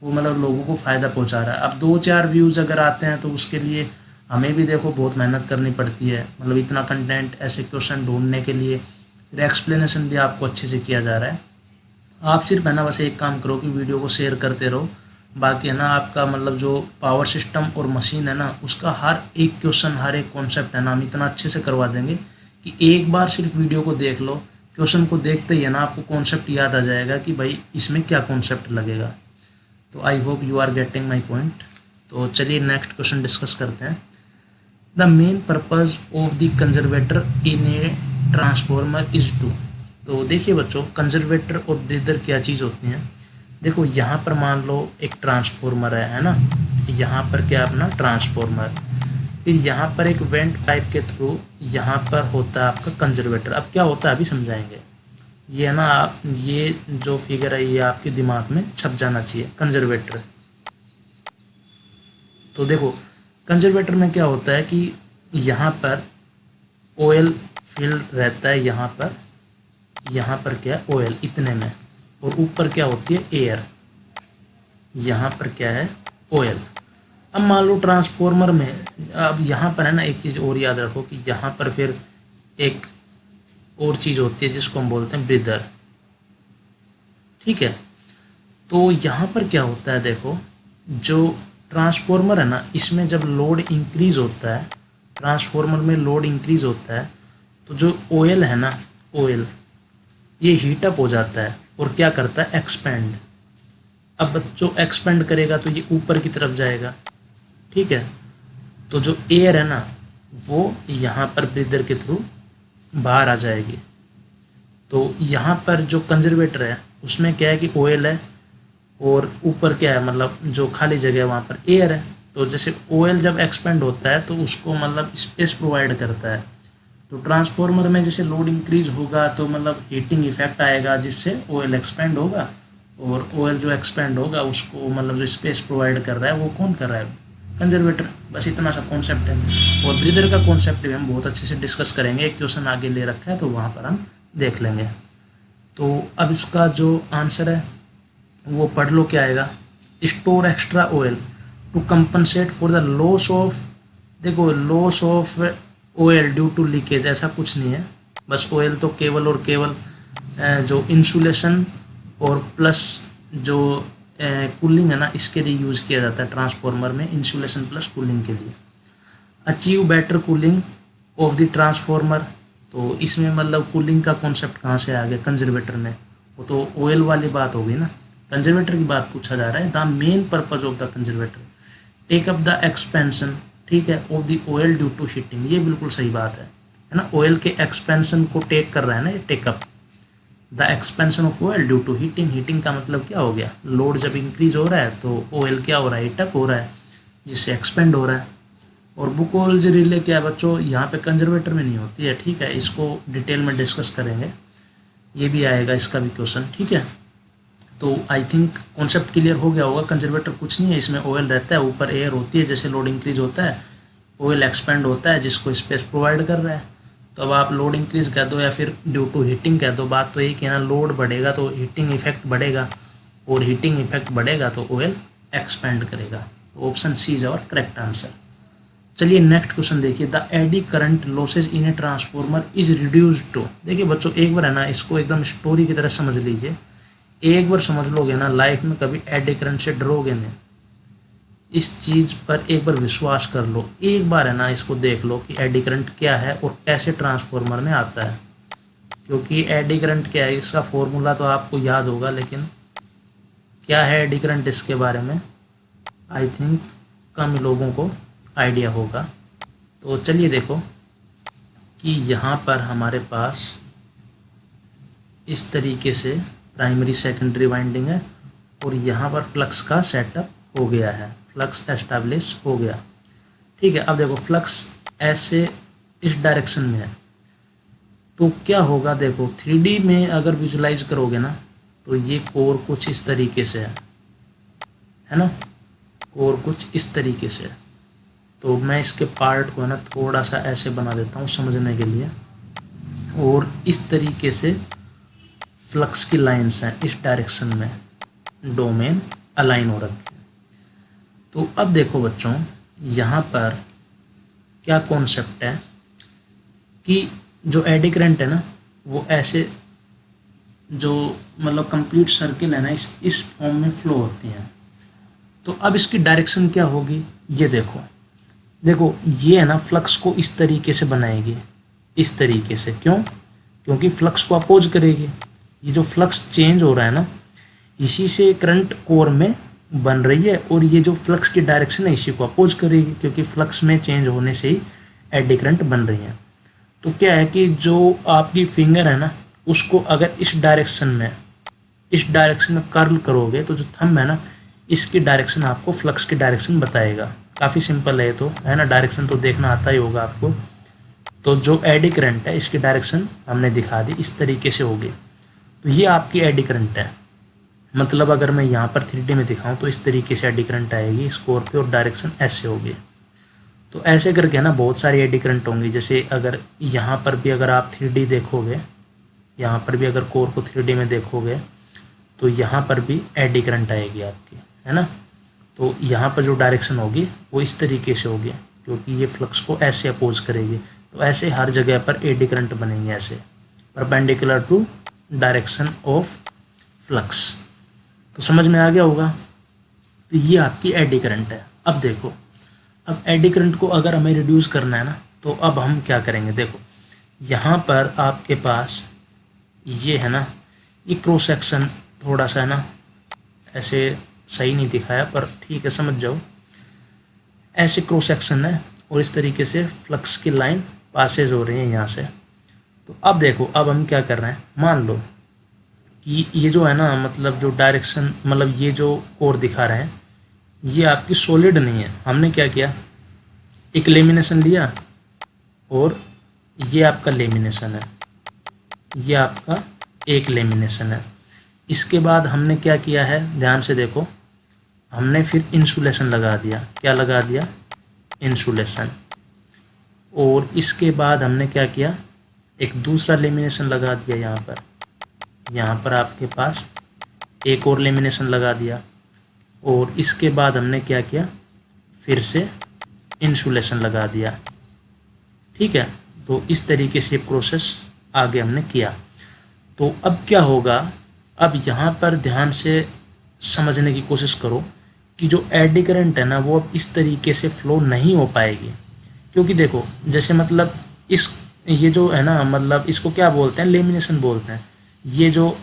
वो मतलब लोगों को फ़ायदा पहुंचा रहा है। अब 2-4 व्यूज़ अगर आते हैं तो उसके लिए हमें भी देखो बहुत मेहनत करनी पड़ती है, मतलब इतना कंटेंट, ऐसे क्वेश्चन ढूंढने के लिए, फिर एक्सप्लेनेशन भी आपको अच्छे से किया जा रहा है। आप सिर्फ है ना बस एक काम करो कि वीडियो को शेयर करते रहो। बाकी है ना आपका मतलब जो पावर सिस्टम और मशीन है ना, उसका हर एक क्वेश्चन, हर एक कॉन्सेप्ट है ना हम इतना अच्छे से करवा देंगे कि एक बार सिर्फ वीडियो को देख लो, क्वेश्चन को देखते ही है ना आपको कॉन्सेप्ट याद आ जाएगा कि भाई इसमें क्या कॉन्सेप्ट लगेगा। तो I hope you are getting my point. तो चलिए नेक्स्ट क्वेश्चन डिस्कस करते हैं। The main purpose of the conservator in a transformer is to. तो देखिए बच्चों, कंजर्वेटर और ब्रीदर क्या चीज़ होती हैं। देखो यहाँ पर मान लो एक ट्रांसफॉर्मर है ना, यहाँ पर क्या अपना ट्रांसफॉर्मर, फिर यहाँ पर एक वेंट पाइप के थ्रू यहाँ पर होता है आपका कंजर्वेटर। अब क्या होता है अभी समझाएंगे। ये है ना आप, ये जो फिगर है ये आपके दिमाग में छप जाना चाहिए, कंजर्वेटर। तो देखो कंजर्वेटर में क्या होता है कि यहाँ पर ऑयल फील्ड रहता है, यहाँ पर क्या है ऑयल इतने में, और ऊपर क्या होती है एयर, यहाँ पर क्या है ऑयल। अब मान लो ट्रांसफॉर्मर में, अब यहाँ पर है ना एक चीज़ और याद रखो कि यहाँ पर फिर एक और चीज़ होती है जिसको हम बोलते हैं ब्रीदर, ठीक है। तो यहाँ पर क्या होता है देखो, जो ट्रांसफॉर्मर है ना इसमें जब लोड इंक्रीज़ होता है, ट्रांसफॉर्मर में लोड इंक्रीज़ होता है, तो जो ऑयल है ना, ऑयल ये हीट अप हो जाता है और क्या करता है एक्सपेंड। अब जो एक्सपेंड करेगा तो ये ऊपर की तरफ जाएगा, ठीक है। तो जो एयर है ना वो यहाँ पर ब्रीदर के थ्रू बाहर आ जाएगी। तो यहाँ पर जो कंजर्वेटर है उसमें क्या है कि ऑयल है, और ऊपर क्या है मतलब जो खाली जगह है वहाँ पर एयर है। तो जैसे ऑयल जब एक्सपेंड होता है तो उसको मतलब स्पेस प्रोवाइड करता है। तो ट्रांसफॉर्मर में जैसे लोड इंक्रीज होगा तो मतलब हीटिंग इफेक्ट आएगा, जिससे ऑयल एक्सपेंड होगा, और ऑयल जो एक्सपेंड होगा उसको मतलब जो स्पेस प्रोवाइड कर रहा है वो कौन कर रहा है, कंजर्वेटर। बस इतना सा कॉन्सेप्ट है। और ब्रीदर का कॉन्सेप्ट भी हम बहुत अच्छे से डिस्कस करेंगे, एक क्वेश्चन आगे ले रखा है तो वहाँ पर हम देख लेंगे। तो अब इसका जो आंसर है वो पढ़ लो क्या आएगा। Store extra oil to compensate for the loss of, देखो loss of oil due to leakage ऐसा कुछ नहीं है, बस ऑयल तो केवल और केवल जो इंसुलेशन और प्लस जो कूलिंग है ना इसके लिए यूज़ किया जाता है ट्रांसफॉर्मर में, इंसुलेशन प्लस कूलिंग के लिए। Achieve better cooling of the transformer, तो इसमें मतलब कूलिंग का कॉन्सेप्ट कहाँ से आ गया कंजर्वेटर में, वो तो ऑयल वाली बात हो गई ना, कंजर्वेटर की बात पूछा जा रहा है। The main purpose of the conservator take up the expansion, ठीक है, of the oil due to heating, ये बिल्कुल सही बात है ना। ऑयल के एक्सपेंशन को टेक कर रहा है ना ये, take up the expansion of oil due to heating. Heating का मतलब क्या हो गया, लोड जब इंक्रीज हो रहा है तो ऑयल क्या हो रहा है, हीटअप हो रहा है, जिससे एक्सपेंड हो रहा है। और बुकोल्ज रिले क्या है बच्चों, यहाँ पे कंजर्वेटर में नहीं होती है, ठीक है, इसको डिटेल में डिस्कस करेंगे, ये भी आएगा इसका भी क्वेश्चन, ठीक है। तो आई थिंक कॉन्सेप्ट क्लियर हो गया होगा। कंजर्वेटर कुछ नहीं है, इसमें ऑयल रहता है, ऊपर एयर होती है, जैसे लोड इंक्रीज होता है ऑयल एक्सपेंड होता है जिसको स्पेस प्रोवाइड कर रहा है। तो अब आप लोड इंक्रीज कह दो या फिर ड्यू टू हीटिंग कह दो, बात तो एक ही है ना, लोड बढ़ेगा तो हीटिंग इफेक्ट बढ़ेगा, और हीटिंग इफेक्ट बढ़ेगा तो ऑयल एक्सपेंड करेगा। तो option C is our correct answer. चलिए नेक्स्ट क्वेश्चन देखिए। The eddy current losses in a transformer is reduced to. देखिए बच्चों एक बार है ना इसको एकदम स्टोरी की तरह समझ लीजिए, एक बार समझ लोगे ना लाइफ में कभी एडी करंट से डरोगे नहीं। इस चीज़ पर एक बार विश्वास कर लो, एक बार है ना इसको देख लो कि एडी करंट क्या है और कैसे ट्रांसफॉर्मर में आता है। क्योंकि एडी करंट क्या है इसका फॉर्मूला तो आपको याद होगा, लेकिन क्या है एडी करंट इसके बारे में आई थिंक कम लोगों को आइडिया होगा। तो चलिए देखो कि यहाँ पर हमारे पास इस तरीके से प्राइमरी सेकेंडरी वाइंडिंग है, और यहाँ पर फ्लक्स का सेटअप हो गया है, फ्लक्स एस्टैब्लिश हो गया। ठीक है, अब देखो फ्लक्स ऐसे इस डायरेक्शन में है तो क्या होगा, देखो 3D में अगर विजुलाइज करोगे ना तो ये कोर कुछ इस तरीके से है ना, कोर कुछ इस तरीके से है। तो मैं इसके पार्ट को है ना थोड़ा सा ऐसे बना देता हूँ समझने के लिए, और इस तरीके से फ्लक्स की लाइंस हैं इस डायरेक्शन में, डोमेन अलाइन हो रखे हैं। तो अब देखो बच्चों, यहाँ पर क्या कॉन्सेप्ट है कि जो एडी करंट है ना वो ऐसे जो मतलब कंप्लीट सर्किल है ना इस फॉर्म में फ्लो होती हैं। तो अब इसकी डायरेक्शन क्या होगी, ये देखो देखो ये है ना फ्लक्स को इस तरीके से बनाएगी, इस तरीके से। क्यों? क्योंकि फ्लक्स को अपोज करेगी। ये जो फ्लक्स चेंज हो रहा है ना इसी से करंट कोर में बन रही है, और ये जो फ्लक्स की डायरेक्शन है इसी को अपोज करेगी, क्योंकि फ्लक्स में चेंज होने से ही एडी करंट बन रही है। तो क्या है कि जो आपकी फिंगर है ना उसको अगर इस डायरेक्शन में कर्ल करोगे तो जो थंब है ना इसकी डायरेक्शन आपको फ्लक्स की डायरेक्शन बताएगा। काफ़ी सिंपल है ये तो, है ना, डायरेक्शन तो देखना आता ही होगा आपको। तो जो एडी करंट है इसकी डायरेक्शन हमने दिखा दी, इस तरीके से होगी। तो ये आपकी एडी करंट है, मतलब अगर मैं यहाँ पर 3D में दिखाऊं तो इस तरीके से एडी करंट आएगी इस कोर पे, और डायरेक्शन ऐसे होगी। तो ऐसे करके ना बहुत सारी एडी करंट होंगी। जैसे अगर यहाँ पर भी अगर आप 3D देखोगे, यहाँ पर भी अगर कोर को 3D में देखोगे तो यहाँ पर भी एडी करंट आएगी आपकी, है ना। तो यहाँ पर जो डायरेक्शन होगी वो इस तरीके से होगी, क्योंकि ये फ्लक्स को ऐसे अपोज करेगी। तो ऐसे हर जगह पर एडी करंट बनेंगे, ऐसे perpendicular to direction of flux. तो समझ में आ गया होगा। तो ये आपकी एडी करंट है। अब देखो, अब एडी करंट को अगर हमें रिड्यूस करना है ना तो अब हम क्या करेंगे, देखो यहाँ पर आपके पास ये है ना, ये क्रॉस सेक्शन थोड़ा सा है ना ऐसे सही नहीं दिखाया पर ठीक है समझ जाओ, ऐसे क्रॉस सेक्शन है और इस तरीके से फ्लक्स की लाइन पासेज हो रही है यहाँ से। तो अब देखो, अब हम क्या कर रहे हैं, मान लो कि ये जो है ना मतलब जो डायरेक्शन मतलब ये जो कोर दिखा रहे हैं ये आपकी सॉलिड नहीं है। हमने क्या किया, एक लेमिनेशन लिया और ये आपका लेमिनेशन है, ये आपका एक लेमिनेशन है। इसके बाद हमने क्या किया है, ध्यान से देखो, हमने फिर इंसुलेशन लगा दिया। क्या लगा दिया, इंसुलेशन। और इसके बाद हमने क्या किया, एक दूसरा लेमिनेशन लगा दिया यहाँ पर आपके पास एक और लेमिनेशन लगा दिया। और इसके बाद हमने क्या किया, फिर से इंसुलेशन लगा दिया। ठीक है, तो इस तरीके से प्रोसेस आगे हमने किया। तो अब क्या होगा, अब यहाँ पर ध्यान से समझने की कोशिश करो कि जो एडी करंट है ना वो अब इस तरीके से फ्लो नहीं हो पाएगी। क्योंकि देखो जैसे मतलब ये जो है ना मतलब इसको क्या बोलते हैं, लेमिनेशन बोलते हैं। ये जो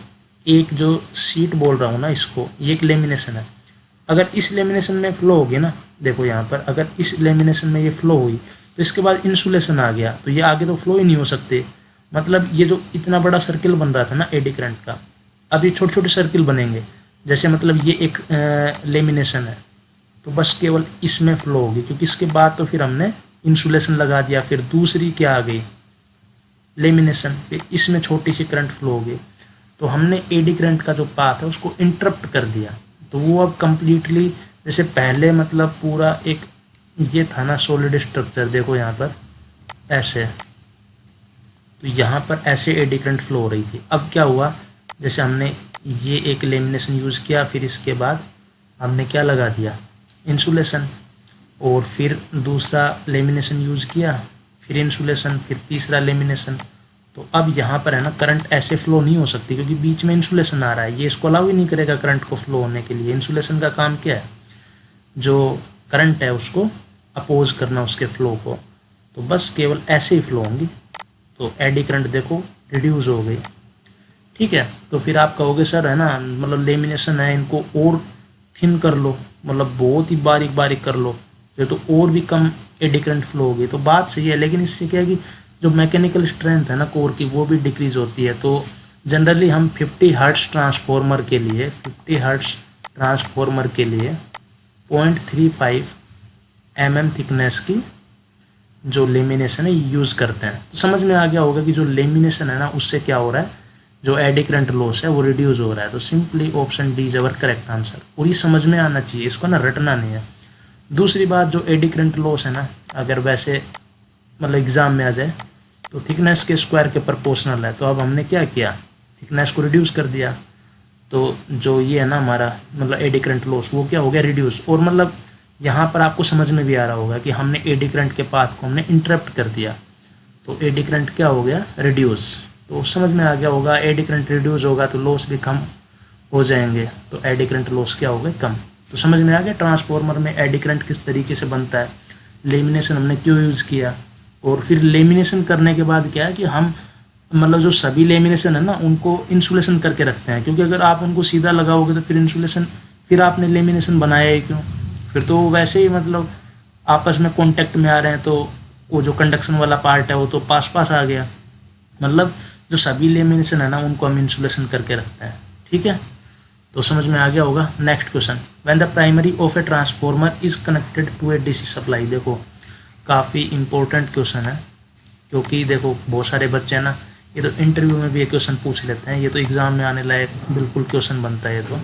एक जो सीट बोल रहा हूँ ना इसको, ये एक लेमिनेशन है। अगर इस लेमिनेशन में फ्लो होगी ना, देखो यहाँ पर अगर इस लेमिनेशन में ये फ्लो हुई तो इसके बाद इंसुलेशन आ गया तो ये आगे तो फ्लो ही नहीं हो सकते। मतलब ये जो इतना बड़ा सर्किल बन रहा था ना एडी करंट का, अब ये छोटे छोटे सर्किल बनेंगे। जैसे मतलब ये एक लेमिनेशन है तो बस केवल इसमें फ्लो होगी, क्योंकि इसके बाद तो फिर हमने इंसुलेशन लगा दिया। फिर दूसरी क्या आ गई, लेमिनेशन, फिर इसमें छोटी सी करंट फ्लो होगी। तो हमने एडी करंट का जो पाथ है उसको इंटरप्ट कर दिया। तो वो अब कम्प्लीटली, जैसे पहले मतलब पूरा एक ये था ना सॉलिड स्ट्रक्चर, देखो यहाँ पर ऐसे, तो यहाँ पर ऐसे एडी करंट फ्लो हो रही थी। अब क्या हुआ, जैसे हमने ये एक लेमिनेशन यूज़ किया, फिर इसके बाद हमने क्या लगा दिया, इंसुलेशन, और फिर दूसरा लेमिनेशन यूज़ किया, फिर इंसुलेशन, फिर तीसरा लेमिनेशन। तो अब यहाँ पर है ना करंट ऐसे फ्लो नहीं हो सकती, क्योंकि बीच में इंसुलेशन आ रहा है, ये इसको अलाउ ही नहीं करेगा करंट को फ्लो होने के लिए। इंसुलेशन का काम क्या है, जो करंट है उसको अपोज करना, उसके फ्लो को। तो बस केवल ऐसे ही फ्लो होंगी। तो एडी करंट देखो रिड्यूस हो गई। ठीक है, तो फिर आप कहोगे सर है ना मतलब लेमिनेशन है, इनको और थिन कर लो, मतलब बहुत ही बारीक बारीक कर लो, फिर तो और भी कम एडी करंट फ्लो होगी। तो बात सही है, लेकिन इससे क्या है कि जो मैकेनिकल स्ट्रेंथ है ना कोर की वो भी डिक्रीज होती है। तो जनरली हम 50 हर्ट्ज ट्रांसफॉर्मर के लिए 50 हर्ट्ज ट्रांसफॉर्मर के लिए 0.35 mm थिकनेस की जो लेमिनेशन है यूज़ करते हैं। तो समझ में आ गया होगा कि जो लेमिनेशन है ना उससे क्या हो रहा है, जो एडी करंट लॉस है वो रिड्यूस हो रहा है। तो simply option D is our correct answer. पूरी समझ में आना चाहिए, इसको ना रटना नहीं है। दूसरी बात, जो एडी करंट लॉस है ना, अगर वैसे मतलब एग्ज़ाम में आ जाए तो थिकनेस के स्क्वायर के प्रोपोर्शनल है। तो अब हमने क्या किया, थिकनेस को रिड्यूस कर दिया। तो जो ये है ना हमारा मतलब एडी करंट लॉस वो क्या हो गया, रिड्यूस। और मतलब यहाँ पर आपको समझ में भी आ रहा होगा कि हमने एडी करंट के पाथ को हमने इंटरप्ट कर दिया, तो एडी करंट क्या हो गया, रिड्यूस। तो समझ में आ गया होगा, एडी करंट रिड्यूस होगा तो लॉस भी कम हो जाएंगे। तो एडी करंट लॉस क्या हो गए, कम। तो समझ में आ गया ट्रांसफॉर्मर में एडी करंट किस तरीके से बनता है, लेमिनेशन हमने क्यों यूज़ किया। और फिर लेमिनेशन करने के बाद क्या है कि हम मतलब जो सभी लेमिनेशन है ना उनको इंसुलेशन करके रखते हैं, क्योंकि अगर आप उनको सीधा लगाओगे तो फिर इंसुलेशन, फिर आपने लेमिनेशन बनाया ही क्यों, फिर तो वैसे ही मतलब आपस में कांटेक्ट में आ रहे हैं, तो वो जो कंडक्शन वाला पार्ट है वो तो पास पास आ गया। मतलब जो सभी लेमिनेशन है ना उनको हम इंसुलेशन करके रखते हैं, ठीक है। तो समझ में आ गया होगा। Next question, when the primary of a transformer is connected to a DC supply. देखो काफ़ी इंपॉर्टेंट क्वेश्चन है, क्योंकि देखो बहुत सारे बच्चे हैं ना, ये तो इंटरव्यू में भी ये क्वेश्चन पूछ लेते हैं, ये तो एग्ज़ाम में आने लायक बिल्कुल क्वेश्चन बनता है। ये तो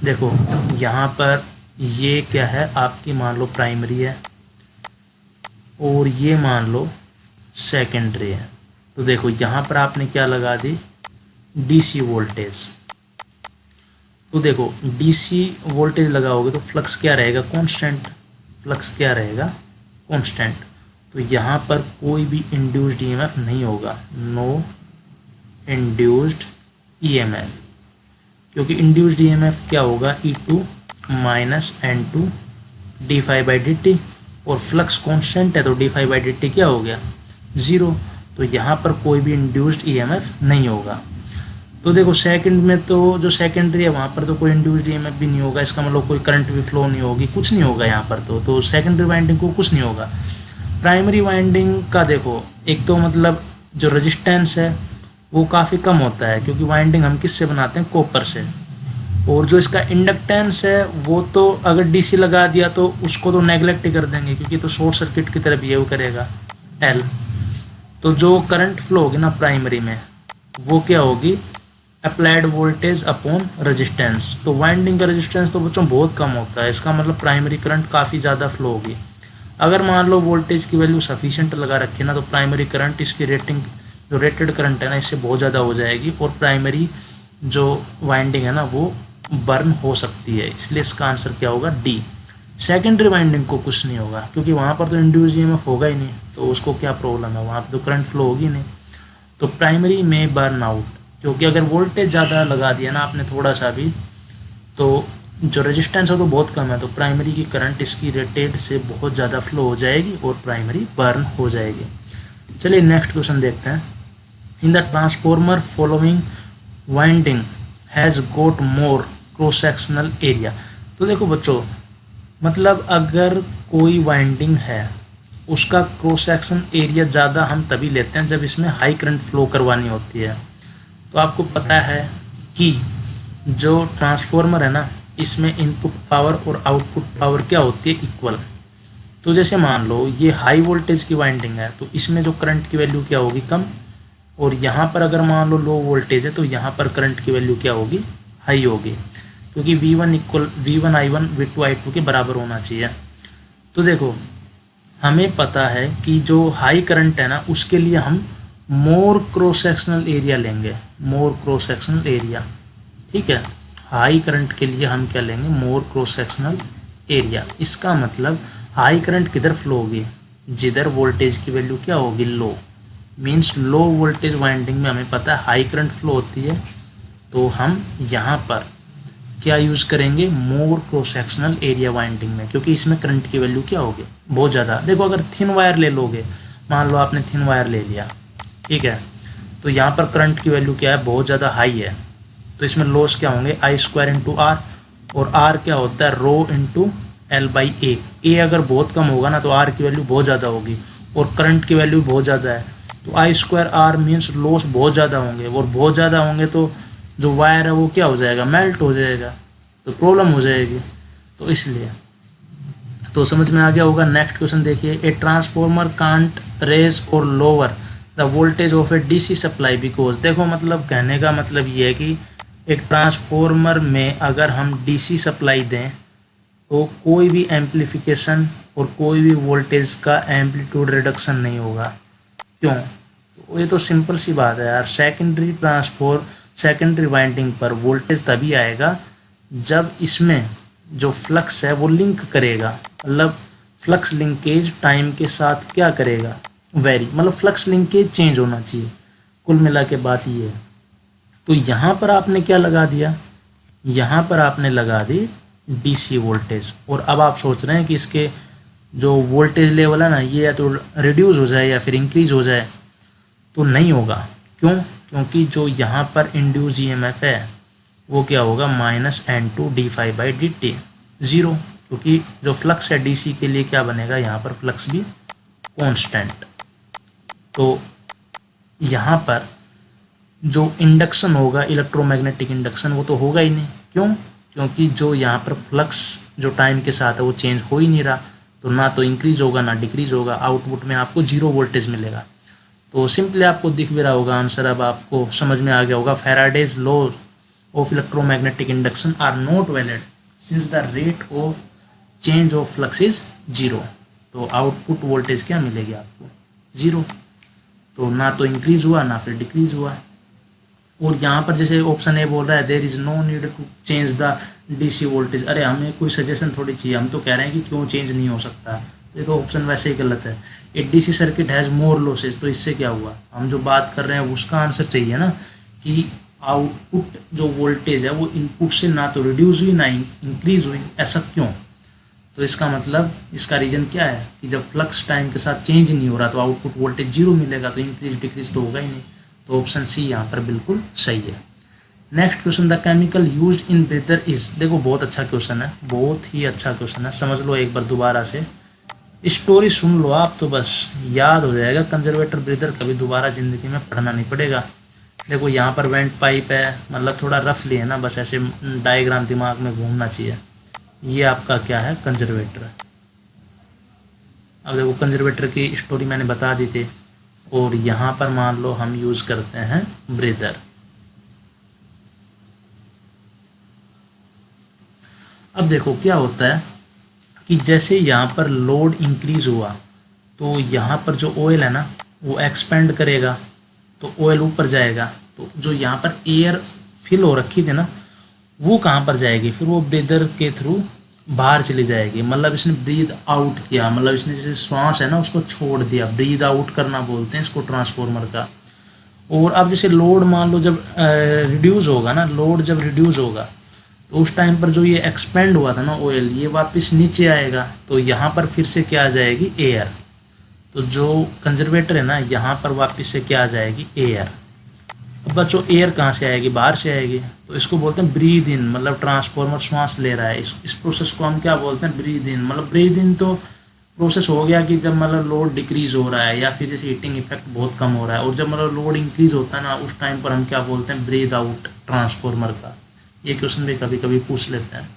देखो यहाँ पर ये क्या है आपकी, मान लो प्राइमरी है और ये मान लो सेकेंडरी है। तो देखो यहाँ पर आपने क्या लगा दी, डीसी वोल्टेज। तो देखो डीसी वोल्टेज लगाओगे तो फ्लक्स क्या रहेगा, कांस्टेंट। फ्लक्स क्या रहेगा, कांस्टेंट। तो यहाँ पर कोई भी इंड्यूस्ड ईएमएफ नहीं होगा, नो इंड्यूस्ड ईएमएफ, क्योंकि इंड्यूस्ड ईएमएफ क्या होगा, E2 माइनस N2 d∅dt, और फ्लक्स कांस्टेंट है तो d∅dt क्या हो गया, 0। तो यहाँ पर कोई भी इंड्यूस्ड ईएमएफ नहीं होगा। तो देखो सेकंड में तो जो सेकेंडरी है वहाँ पर तो कोई इंड्यूस्ड ईएमएफ भी नहीं होगा, इसका मतलब कोई करंट भी फ्लो नहीं होगी, कुछ नहीं होगा यहाँ पर। तो सेकेंडरी वाइंडिंग को कुछ नहीं होगा। प्राइमरी वाइंडिंग का देखो एक तो मतलब जो रेजिस्टेंस है वो काफ़ी कम होता है, क्योंकि वाइंडिंग हम किससे बनाते हैं, कॉपर से। और जो इसका इंडक्टेंस है वो तो अगर डीसी लगा दिया तो उसको तो नेगलेक्ट ही कर देंगे, क्योंकि तो शॉर्ट सर्किट की तरह बिहेव करेगा, एल। तो जो करंट फ्लो होगी ना प्राइमरी में वो क्या होगी, अप्लाइड वोल्टेज अपॉन रेजिस्टेंस। तो वाइंडिंग का रेजिस्टेंस तो बच्चों बहुत कम होता है, इसका मतलब प्राइमरी करंट काफ़ी ज़्यादा फ्लो होगी। अगर मान लो वोल्टेज की वैल्यू सफिशिएंट लगा रखी ना तो प्राइमरी करंट, इसकी रेटिंग जो रेटेड करंट है ना इससे बहुत ज़्यादा हो जाएगी, और प्राइमरी जो वाइंडिंग है ना वो बर्न हो सकती है। इसलिए इसका आंसर क्या होगा, डी। सेकेंडरी वाइंडिंग को कुछ नहीं होगा, क्योंकि वहाँ पर तो इंड्यूस ईएमएफ होगा ही नहीं, तो उसको क्या प्रॉब्लम है, वहाँ पर तो करंट फ्लो होगी नहीं। तो प्राइमरी में बर्न आउट, क्योंकि अगर वोल्टेज ज़्यादा लगा दिया ना आपने थोड़ा सा भी, तो जो रेजिस्टेंस है तो बहुत कम है, तो प्राइमरी की करंट इसकी रेटेड से बहुत ज़्यादा फ्लो हो जाएगी और प्राइमरी बर्न हो जाएगी। चलिए नेक्स्ट क्वेश्चन देखते हैं। In the transformer following winding has got more cross sectional area. तो देखो बच्चों मतलब अगर कोई वाइंडिंग है उसका क्रॉस सेक्शन एरिया ज़्यादा हम तभी लेते हैं जब इसमें हाई करंट फ्लो करवानी होती है। तो आपको पता है कि जो ट्रांसफॉर्मर है ना इसमें इनपुट पावर और आउटपुट पावर क्या होती है, इक्वल। तो जैसे मान लो ये हाई वोल्टेज की वाइंडिंग है तो इसमें जो करंट की वैल्यू क्या होगी, कम। और यहाँ पर अगर मान लो लो वोल्टेज है तो यहाँ पर करंट की वैल्यू क्या होगी, हाई होगी, क्योंकि V1 equal V1 I1 V2 I2 के बराबर होना चाहिए। तो देखो हमें पता है कि जो हाई करंट है ना उसके लिए हम मोर क्रॉस सेक्शनल एरिया लेंगे, मोर क्रॉस सेक्शनल एरिया, ठीक है। हाई करंट के लिए हम क्या लेंगे, मोर क्रॉस सेक्शनल एरिया। इसका मतलब हाई करंट किधर फ्लो होगी, जिधर वोल्टेज की वैल्यू क्या होगी, लो। मींस लो वोल्टेज वाइंडिंग में हमें पता है हाई करंट फ्लो होती है, तो हम यहाँ पर क्या यूज़ करेंगे, मोर क्रॉस सेक्शनल एरिया वाइंडिंग में, क्योंकि इसमें करंट की वैल्यू क्या होगी, बहुत ज़्यादा। देखो अगर थिन वायर ले लोगे, मान लो आपने थिन वायर ले लिया, ठीक है, तो यहाँ पर करंट की वैल्यू क्या है, बहुत ज़्यादा हाई है, तो इसमें लॉस क्या होंगे, I² इंटू R, और R क्या होता है, रो इंटू L/A। ए अगर बहुत कम होगा ना तो R की वैल्यू बहुत ज़्यादा होगी और करंट की वैल्यू बहुत ज़्यादा है, तो I² R मीन्स लॉस बहुत ज़्यादा होंगे, और बहुत ज़्यादा होंगे तो जो वायर है वो क्या हो जाएगा, मेल्ट हो जाएगा। तो प्रॉब्लम हो जाएगी। तो इसलिए तो समझ में आ गया होगा। नेक्स्ट क्वेश्चन देखिए, ए ट्रांसफॉर्मर कांट रेज और lower the voltage of A DC supply because. देखो मतलब कहने का मतलब ये है कि एक ट्रांसफॉर्मर में अगर हम डीसी सप्लाई दें तो कोई भी एम्पलीफिकेशन और कोई भी वोल्टेज का एम्पलीट्यूड रिडक्शन नहीं होगा। क्यों? तो ये तो सिंपल सी बात है यार। सेकेंडरी वाइंडिंग पर वोल्टेज तभी आएगा जब इसमें जो फ्लक्स है वो लिंक करेगा, मतलब फ्लक्स लिंकेज टाइम के साथ क्या करेगा, वेरी, मतलब फ्लक्स लिंकेज चेंज होना चाहिए। कुल मिला के बात ये है। तो यहाँ पर आपने क्या लगा दिया, यहाँ पर आपने लगा दी डीसी वोल्टेज, और अब आप सोच रहे हैं कि इसके जो वोल्टेज लेवल है ना ये या तो रिड्यूस हो जाए या फिर इंक्रीज हो जाए, तो नहीं होगा। क्यों? क्योंकि जो यहाँ पर इंड्यूस ईएमएफ है वो क्या होगा, -N2d∅dt, ज़ीरो, क्योंकि जो फ्लक्स है डीसी के लिए क्या बनेगा, यहाँ पर फ्लक्स भी कांस्टेंट। तो यहाँ पर जो इंडक्शन होगा, इलेक्ट्रोमैग्नेटिक इंडक्शन, वो तो होगा ही नहीं। क्यों? क्योंकि जो यहाँ पर फ्लक्स जो टाइम के साथ है वो चेंज हो ही नहीं रहा, तो ना तो इंक्रीज होगा ना डिक्रीज होगा, आउटपुट में आपको जीरो वोल्टेज मिलेगा। तो सिंपली आपको दिख भी रहा होगा आंसर, अब आपको समझ में आ गया होगा। Faraday's law of electromagnetic induction are not valid since the rate of change of flux is zero. तो आउटपुट वोल्टेज क्या मिलेगी आपको, जीरो। तो ना तो इंक्रीज हुआ ना फिर डिक्रीज हुआ। और यहाँ पर जैसे ऑप्शन ए बोल रहा है there is no need to change the DC voltage, अरे हमें कोई सजेशन थोड़ी चाहिए, हम तो कह रहे हैं कि क्यों चेंज नहीं हो सकता। ये तो ऑप्शन वैसे ही गलत है। A DC circuit has more losses, तो इससे क्या हुआ, हम जो बात कर रहे हैं उसका आंसर चाहिए ना, कि आउटपुट जो वोल्टेज है वो इनपुट से ना तो रिड्यूस हुई ना इंक्रीज हुई, ऐसा क्यों? तो इसका मतलब, इसका रीज़न क्या है कि जब फ्लक्स टाइम के साथ चेंज नहीं हो रहा तो आउटपुट वोल्टेज जीरो मिलेगा, तो इंक्रीज डिक्रीज तो होगा ही नहीं। तो ऑप्शन सी यहाँ पर बिल्कुल सही है। Next question, the chemical used in breather is. देखो बहुत अच्छा क्वेश्चन है, बहुत ही अच्छा क्वेश्चन है, समझ लो एक बार दोबारा से, स्टोरी सुन लो आप तो बस याद हो जाएगा। कंजर्वेटर ब्रीदर कभी दोबारा ज़िंदगी में पढ़ना नहीं पड़ेगा। देखो यहाँ पर वेंट पाइप है, मतलब थोड़ा रफली है ना, बस ऐसे डायग्राम दिमाग में घूमना चाहिए। ये आपका क्या है, कंजर्वेटर है। अब देखो कंजर्वेटर की स्टोरी मैंने बता दी थी, और यहाँ पर मान लो हम यूज़ करते हैं ब्रीदर। अब देखो क्या होता है कि जैसे यहाँ पर लोड इंक्रीज हुआ तो यहाँ पर जो ऑयल है ना वो एक्सपेंड करेगा, तो ऑयल ऊपर जाएगा, तो जो यहाँ पर एयर फिल हो रखी थी ना वो कहाँ पर जाएगी, फिर वो ब्रीदर के थ्रू बाहर चली जाएगी। मतलब इसने ब्रीद आउट किया, मतलब इसने जैसे श्वास है ना उसको छोड़ दिया, ब्रीद आउट करना बोलते हैं इसको ट्रांसफॉर्मर का। और अब जैसे लोड मान लो जब रिड्यूस होगा ना, लोड जब रिड्यूस होगा तो उस टाइम पर जो ये एक्सपेंड हुआ था ना ऑयल, ये वापस नीचे आएगा, तो यहाँ पर फिर से क्या आ जाएगी, एयर। तो जो कंजर्वेटर है ना यहाँ पर वापस से क्या आ जाएगी, एयर। अब बच्चों एयर कहाँ से आएगी, बाहर से आएगी, तो इसको बोलते हैं ब्रीद इन, मतलब ट्रांसफॉर्मर श्वास ले रहा है। इस प्रोसेस को हम क्या बोलते हैं, ब्रीद इन। मतलब ब्रीद इन तो प्रोसेस हो गया कि जब मतलब लोड डिक्रीज हो रहा है या फिर जैसे हीटिंग इफेक्ट बहुत कम हो रहा है, और जब मतलब लोड इंक्रीज होता है ना उस टाइम पर हम क्या बोलते हैं, ब्रीद आउट ट्रांसफॉर्मर का। ये क्वेश्चन भी कभी कभी पूछ लेते हैं।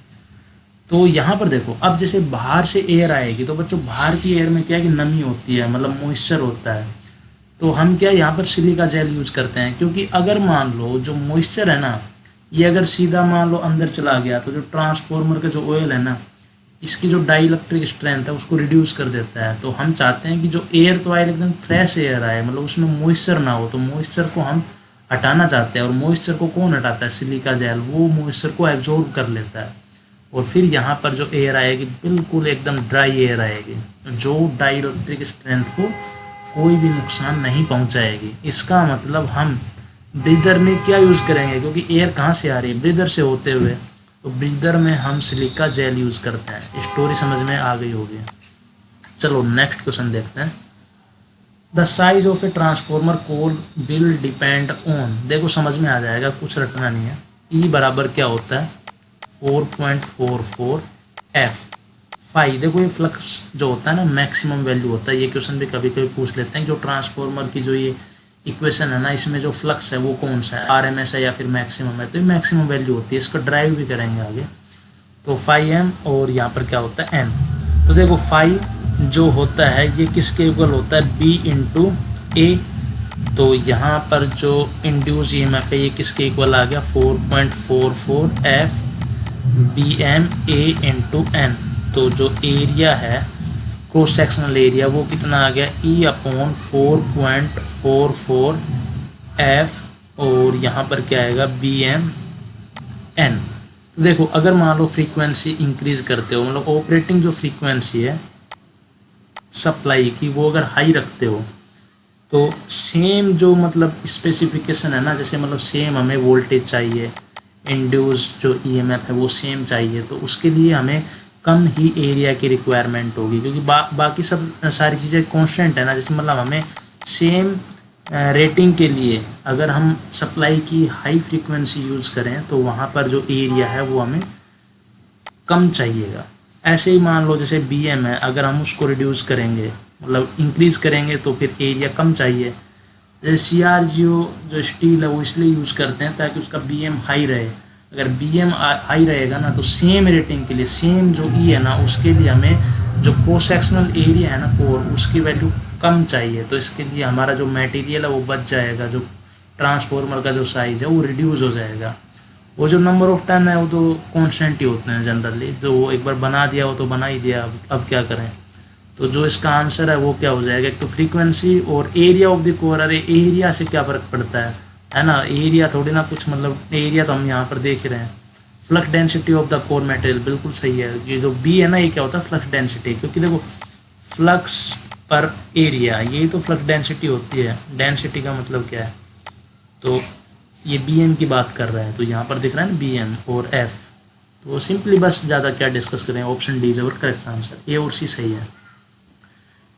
तो यहाँ पर देखो, अब जैसे बाहर से एयर आएगी तो बच्चों बाहर की एयर में क्या है कि नमी होती है, मतलब मॉइस्चर होता है। तो हम क्या यहाँ पर सिलिका जेल यूज करते हैं, क्योंकि अगर मान लो जो मॉइस्चर है ना ये अगर सीधा मान लो अंदर चला गया तो जो ट्रांसफॉर्मर का जो ऑयल है ना इसकी जो डाई इलेक्ट्रिक स्ट्रेंथ है उसको रिड्यूस कर देता है। तो हम चाहते हैं कि जो एयर तो आए लेकिन फ्रेश एयर आए, मतलब उसमें मॉइस्चर ना हो, तो मॉइस्चर को हम हटाना चाहते हैं। और मॉइस्चर को कौन हटाता है, सिलिका जेल, वो मॉइस्चर को एब्जॉर्ब कर लेता है, और फिर यहाँ पर जो एयर आएगी बिल्कुल एकदम ड्राई एयर आएगी, जो डाई इलेक्ट्रिक स्ट्रेंथ को कोई भी नुकसान नहीं पहुँचाएगी। इसका मतलब हम ब्रीदर में क्या यूज़ करेंगे, क्योंकि एयर कहाँ से आ रही है, ब्रीदर से होते हुए, तो ब्रीदर में हम सिलिका जेल यूज़ करते हैं। स्टोरी समझ में आ गई होगी। चलो नेक्स्ट क्वेश्चन देखते हैं। The size of a transformer core will depend on. देखो समझ में आ जाएगा, कुछ रटना नहीं है। ई बराबर क्या होता है, 4.44 F फाई। देखो ये फ्लक्स जो होता है ना मैक्सिमम वैल्यू होता है। ये क्वेश्चन भी कभी कभी पूछ लेते हैं, जो ट्रांसफॉर्मर की जो ये इक्वेशन है ना इसमें जो फ्लक्स है वो कौन सा है, RMS है या फिर मैक्सिमम है, तो ये मैक्सिमम वैल्यू होती है। इसका ड्राइव भी करेंगे आगे। तो फाई एम और यहाँ पर क्या होता है एन। तो देखो फाई जो होता है ये किसके इक्वल होता है, बी इंटू ए। तो यहाँ पर जो इंड्यूस ईएमएफ है ये किसके इक्वल आ गया, 4.44 F B M A into N. तो जो एरिया है क्रॉस सेक्शनल एरिया वो कितना आ गया, ई अपॉन 4.44 एफ और यहाँ पर क्या आएगा बी एम एन। तो देखो अगर मान लो फ्रीक्वेंसी इंक्रीज करते हो, मतलब ऑपरेटिंग जो फ्रीक्वेंसी है सप्लाई की वो अगर हाई रखते हो तो सेम जो मतलब स्पेसिफिकेशन है ना, जैसे मतलब सेम हमें वोल्टेज चाहिए, इंड्यूस जो ईएमएफ है वो सेम चाहिए, तो उसके लिए हमें कम ही एरिया की रिक्वायरमेंट होगी, क्योंकि बाकी सब सारी चीज़ें कांस्टेंट है ना। जैसे मतलब हमें सेम रेटिंग के लिए अगर हम सप्लाई की हाई फ्रीक्वेंसी यूज़ करें तो वहाँ पर जो एरिया है वो हमें कम चाहिएगा। ऐसे ही मान लो जैसे बी एम है, अगर हम उसको रिड्यूस करेंगे मतलब इंक्रीज़ करेंगे तो फिर एरिया कम चाहिए। जैसे सी आर जो स्टील है वो इसलिए यूज़ करते हैं ताकि उसका बी एम हाई रहे। अगर बी एम हाई रहेगा ना तो सेम रेटिंग के लिए सेम जो ई है ना उसके लिए हमें जो क्रॉस सेक्शनल एरिया है ना कोर उसकी वैल्यू कम चाहिए। तो इसके लिए हमारा जो मटेरियल है वो बच जाएगा, जो ट्रांसफॉर्मर का जो साइज़ है वो रिड्यूस हो जाएगा। वो जो नंबर ऑफ टन है वो तो कांस्टेंट ही होते हैं जनरली, तो वो एक बार बना दिया वो तो बना ही दिया, अब क्या करें। तो जो इसका आंसर है वो क्या हो जाएगा, एक तो फ्रीक्वेंसी और एरिया ऑफ द कोर। अरे एरिया से क्या फ़र्क पड़ता है ना, एरिया थोड़ी ना कुछ, मतलब एरिया तो हम यहाँ पर देख रहे हैं। Flux density of the core material बिल्कुल सही है। ये जो बी है ना ये क्या होता है, फ्लक्स डेंसिटी, क्योंकि देखो फ्लक्स पर एरिया यही तो फ्लक्स डेंसिटी होती है। डेंसिटी का मतलब क्या है, तो ये बी एम की बात कर रहा है, तो यहाँ पर दिख रहा है ना बी एम और एफ। तो सिंपली बस ज़्यादा क्या डिस्कस करें, ऑप्शन डी इज और करेक्ट आंसर, ए और सी सही है।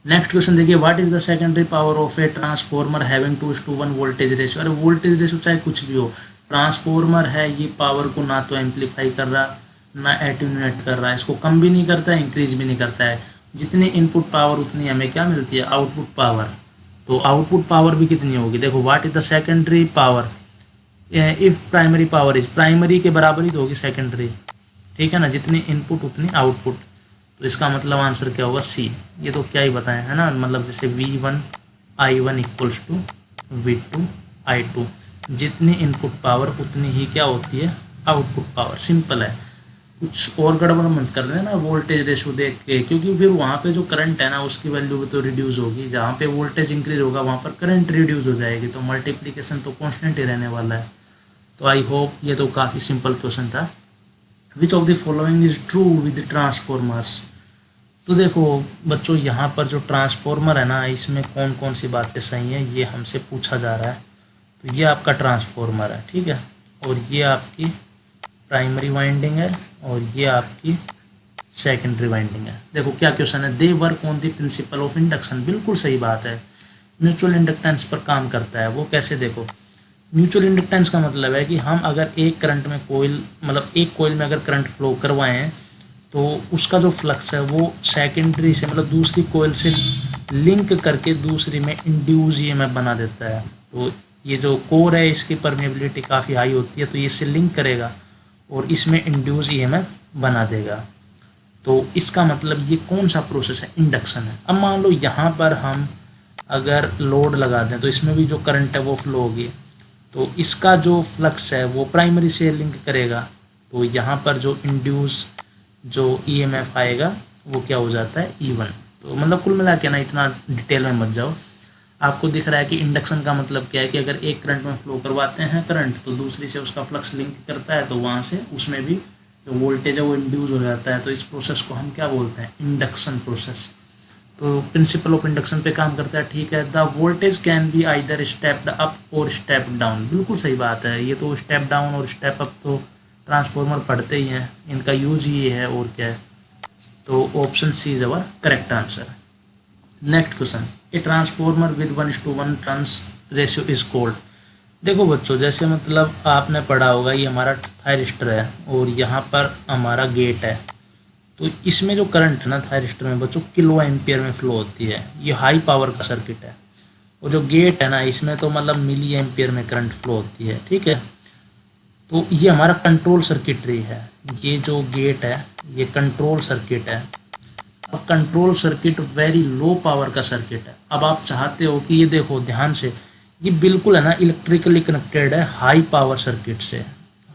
नेक्स्ट क्वेश्चन देखिए, what is the secondary power of a transformer having 2:1 voltage ratio. अरे वोल्टेज रेशियो चाहे कुछ भी हो, ट्रांसफॉर्मर है ये पावर को ना तो एम्पलीफाई कर रहा ना एट्यूनेट कर रहा है, इसको कम भी नहीं करता है इंक्रीज भी नहीं करता है। जितनी इनपुट पावर उतनी हमें क्या मिलती है, आउटपुट पावर। तो आउटपुट पावर भी कितनी होगी, देखो what is the secondary power if primary power is, primary के बराबर ही तो होगी सेकेंडरी, ठीक है ना, जितनी इनपुट उतनी आउटपुट। तो इसका मतलब आंसर क्या होगा, सी। ये तो क्या ही बताएं है ना, मतलब जैसे V1 I1 equals to V2 I2, जितनी इनपुट पावर उतनी ही क्या होती है, आउटपुट पावर। सिंपल है, कुछ और गड़बड़ मत कर लेना वोल्टेज रेशो देख के, क्योंकि फिर वहाँ पे जो करंट है ना उसकी वैल्यू भी तो रिड्यूस होगी। जहाँ पे वोल्टेज इंक्रीज होगा वहाँ पर करंट रिड्यूस हो जाएगी, तो मल्टीप्लिकेशन तो कॉन्स्टेंट ही रहने वाला है। तो आई होप ये तो काफ़ी सिंपल क्वेश्चन था। विच of the following is true with transformers. तो देखो बच्चों यहाँ पर जो ट्रांसफॉर्मर है ना इसमें कौन कौन सी बातें सही हैं ये हमसे पूछा जा रहा है। तो ये आपका ट्रांसफॉर्मर है, ठीक है, और ये आपकी प्राइमरी वाइंडिंग है और ये आपकी सेकेंडरी वाइंडिंग है। देखो क्या क्वेश्चन है, they work on the principle of induction. बिल्कुल सही बात है, म्यूचुअल इंडक्टेंस पर काम करता है। वो कैसे, देखो म्यूचुअल इंडक्टेंस का मतलब है कि हम अगर एक करंट में कोयल, मतलब एक कोयल में अगर करंट फ्लो करवाएं तो उसका जो फ्लक्स है वो सेकेंडरी से मतलब दूसरी कोयल से लिंक करके दूसरी में इंड्यूस ईएमएफ बना देता है। तो ये जो कोर है इसकी परमेबिलिटी काफ़ी हाई होती है, तो ये इससे लिंक करेगा और इसमें इंड्यूस ईएमएफ बना देगा। तो इसका मतलब ये कौन सा प्रोसेस है, इंडक्शन है। अब मान लो यहाँ पर हम अगर लोड लगा दें तो इसमें भी जो करंट है वो फ्लो होगी, तो इसका जो फ्लक्स है वो प्राइमरी से लिंक करेगा। तो यहाँ पर जो इंड्यूस जो ईएमएफ आएगा वो क्या हो जाता है, E1। तो मतलब कुल मिला के ना इतना डिटेल में मत जाओ, आपको दिख रहा है कि इंडक्शन का मतलब क्या है कि अगर एक करंट में फ्लो करवाते हैं करंट तो दूसरी से उसका फ्लक्स लिंक करता है, तो वहाँ से उसमें भी जो वोल्टेज है वो इंड्यूस हो जाता है। तो इस प्रोसेस को हम क्या बोलते हैं, इंडक्शन प्रोसेस। तो प्रिंसिपल ऑफ इंडक्शन पे काम करता है, ठीक है। The voltage can be either stepped up और स्टेप डाउन। बिल्कुल सही बात है, ये तो स्टेप डाउन और स्टेप अप तो ट्रांसफॉर्मर पढ़ते ही हैं, इनका यूज ही है और क्या है। तो option C is our correct answer. Next question, a transformer with 1:1 turns ratio is called. देखो बच्चों जैसे मतलब आपने पढ़ा होगा ये हमारा थायरिस्टर है और यहाँ पर हमारा गेट है, तो इसमें जो करंट है ना थायरिस्टर में बच्चों किलो एम्पियर में फ्लो होती है। ये हाई पावर का सर्किट है, और जो गेट है ना इसमें तो मतलब मिली एम्पियर में करंट फ्लो होती है, ठीक है। तो ये हमारा कंट्रोल सर्किटरी है, ये जो गेट है ये कंट्रोल सर्किट है। अब control circuit very low power का सर्किट है। अब आप चाहते हो कि ये देखो ध्यान से, ये बिल्कुल है ना इलेक्ट्रिकली कनेक्टेड है हाई पावर सर्किट से,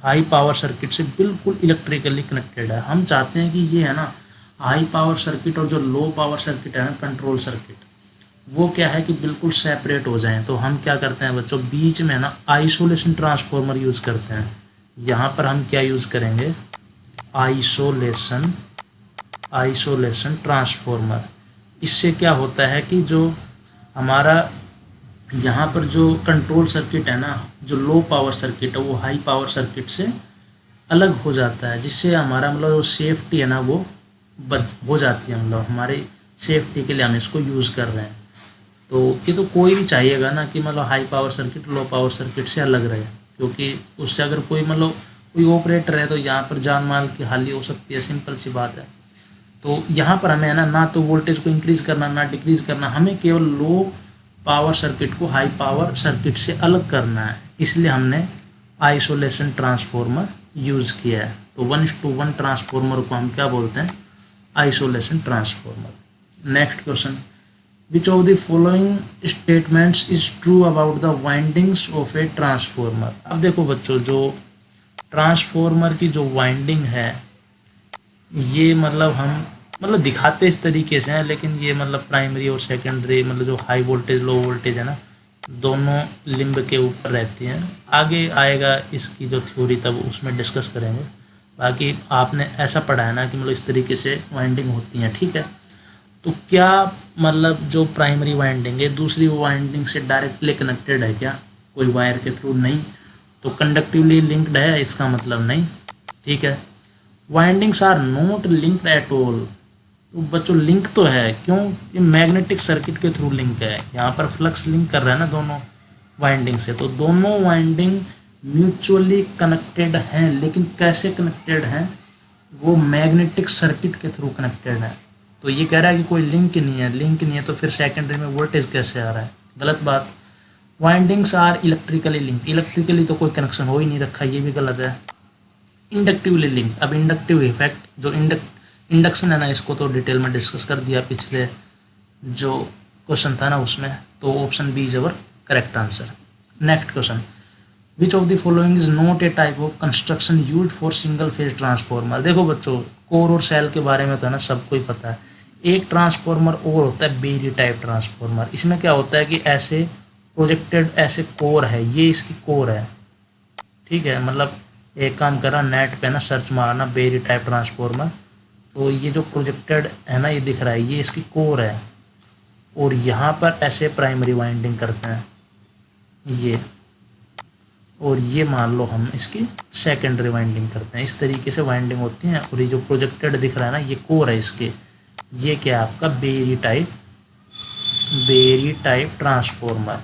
हाई पावर सर्किट से बिल्कुल इलेक्ट्रिकली कनेक्टेड है। हम चाहते हैं कि ये है ना हाई पावर सर्किट और जो लो पावर सर्किट है ना कंट्रोल सर्किट, वो क्या है कि बिल्कुल सेपरेट हो जाएं। तो हम क्या करते हैं बच्चों, बीच में ना आइसोलेशन ट्रांसफॉर्मर यूज़ करते हैं। यहाँ पर हम क्या यूज़ करेंगे, आइसोलेशन ट्रांसफॉर्मर। इससे क्या होता है कि जो हमारा यहाँ पर जो कंट्रोल सर्किट है ना, जो लो पावर सर्किट है वो हाई पावर सर्किट से अलग हो जाता है, जिससे हमारा मतलब जो सेफ्टी है ना वो बच हो जाती है। मतलब हमारे सेफ्टी के लिए हम इसको यूज़ कर रहे हैं। तो ये तो कोई भी चाहिएगा ना कि मतलब high power circuit low power circuit से अलग रहे, क्योंकि उससे अगर कोई मतलब कोई ऑपरेटर है तो यहाँ पर जान माल की हानि हो सकती है, सिंपल सी बात है। तो यहाँ पर हमें है ना तो वोल्टेज को इंक्रीज़ करना ना डिक्रीज़ करना, हमें केवल लो पावर सर्किट को हाई पावर सर्किट से अलग करना है। इसलिए हमने आइसोलेशन ट्रांसफॉर्मर यूज़ किया है। तो 1:1 ट्रांसफॉर्मर को हम क्या बोलते हैं, isolation transformer. Next question, which of the following statements is true about the windings of a transformer. अब देखो बच्चों, जो ट्रांसफॉर्मर की जो वाइंडिंग है ये मतलब हम मतलब दिखाते इस तरीके से हैं, लेकिन ये मतलब प्राइमरी और सेकेंडरी मतलब जो हाई वोल्टेज लो वोल्टेज है ना दोनों लिंब के ऊपर रहती हैं। आगे आएगा इसकी जो थ्योरी तब उसमें डिस्कस करेंगे। बाकी आपने ऐसा पढ़ा है ना कि मतलब इस तरीके से वाइंडिंग होती हैं, ठीक है। तो क्या मतलब जो प्राइमरी वाइंडिंग है दूसरी वाइंडिंग से डायरेक्टली कनेक्टेड है क्या, कोई वायर के थ्रू? नहीं। तो कंडक्टिवली लिंक्ड है इसका मतलब नहीं, ठीक है। Windings are not linked at all. तो बच्चों लिंक तो है, क्यों? ये मैग्नेटिक सर्किट के थ्रू लिंक है। यहाँ पर फ्लक्स लिंक कर रहा है ना दोनों वाइंडिंग से, तो दोनों वाइंडिंग म्यूचुअली कनेक्टेड हैं। लेकिन कैसे कनेक्टेड हैं, वो मैग्नेटिक सर्किट के थ्रू कनेक्टेड है। तो ये कह रहा है कि कोई लिंक नहीं है, लिंक नहीं है तो फिर सेकेंडरी में वोल्टेज कैसे आ रहा है, गलत बात। Windings are electrically linked, electrically तो कोई कनेक्शन हो ही नहीं रखा, ये भी गलत है। इंडक्टिवली लिंक, अब इंडक्टिव इफेक्ट जो इंडक्शन है ना इसको तो डिटेल में डिस्कस कर दिया पिछले जो क्वेश्चन था ना उसमें। तो option B is our correct answer. Next question, which of the following is not a type of construction used for single phase transformer. देखो बच्चों, कोर और सेल के बारे में तो है ना सबको ही पता है। एक ट्रांसफॉर्मर और होता है बेरी टाइप ट्रांसफॉर्मर। इसमें क्या होता है कि ऐसे प्रोजेक्टेड ऐसे कोर है, ये इसकी कोर है, ठीक है। मतलब एक काम करा, नेट पे ना सर्च मारना बेरी टाइप ट्रांसफॉर्मर, तो ये जो प्रोजेक्टेड है ना ये दिख रहा है, ये इसकी कोर है। और यहाँ पर ऐसे प्राइमरी वाइंडिंग करते हैं ये, और ये मान लो हम इसकी सेकेंडरी वाइंडिंग करते हैं। इस तरीके से वाइंडिंग होती है। और ये जो प्रोजेक्टेड दिख रहा है ना ये कोर है इसके, ये क्या है आपका बेरी टाइप ट्रांसफॉर्मर।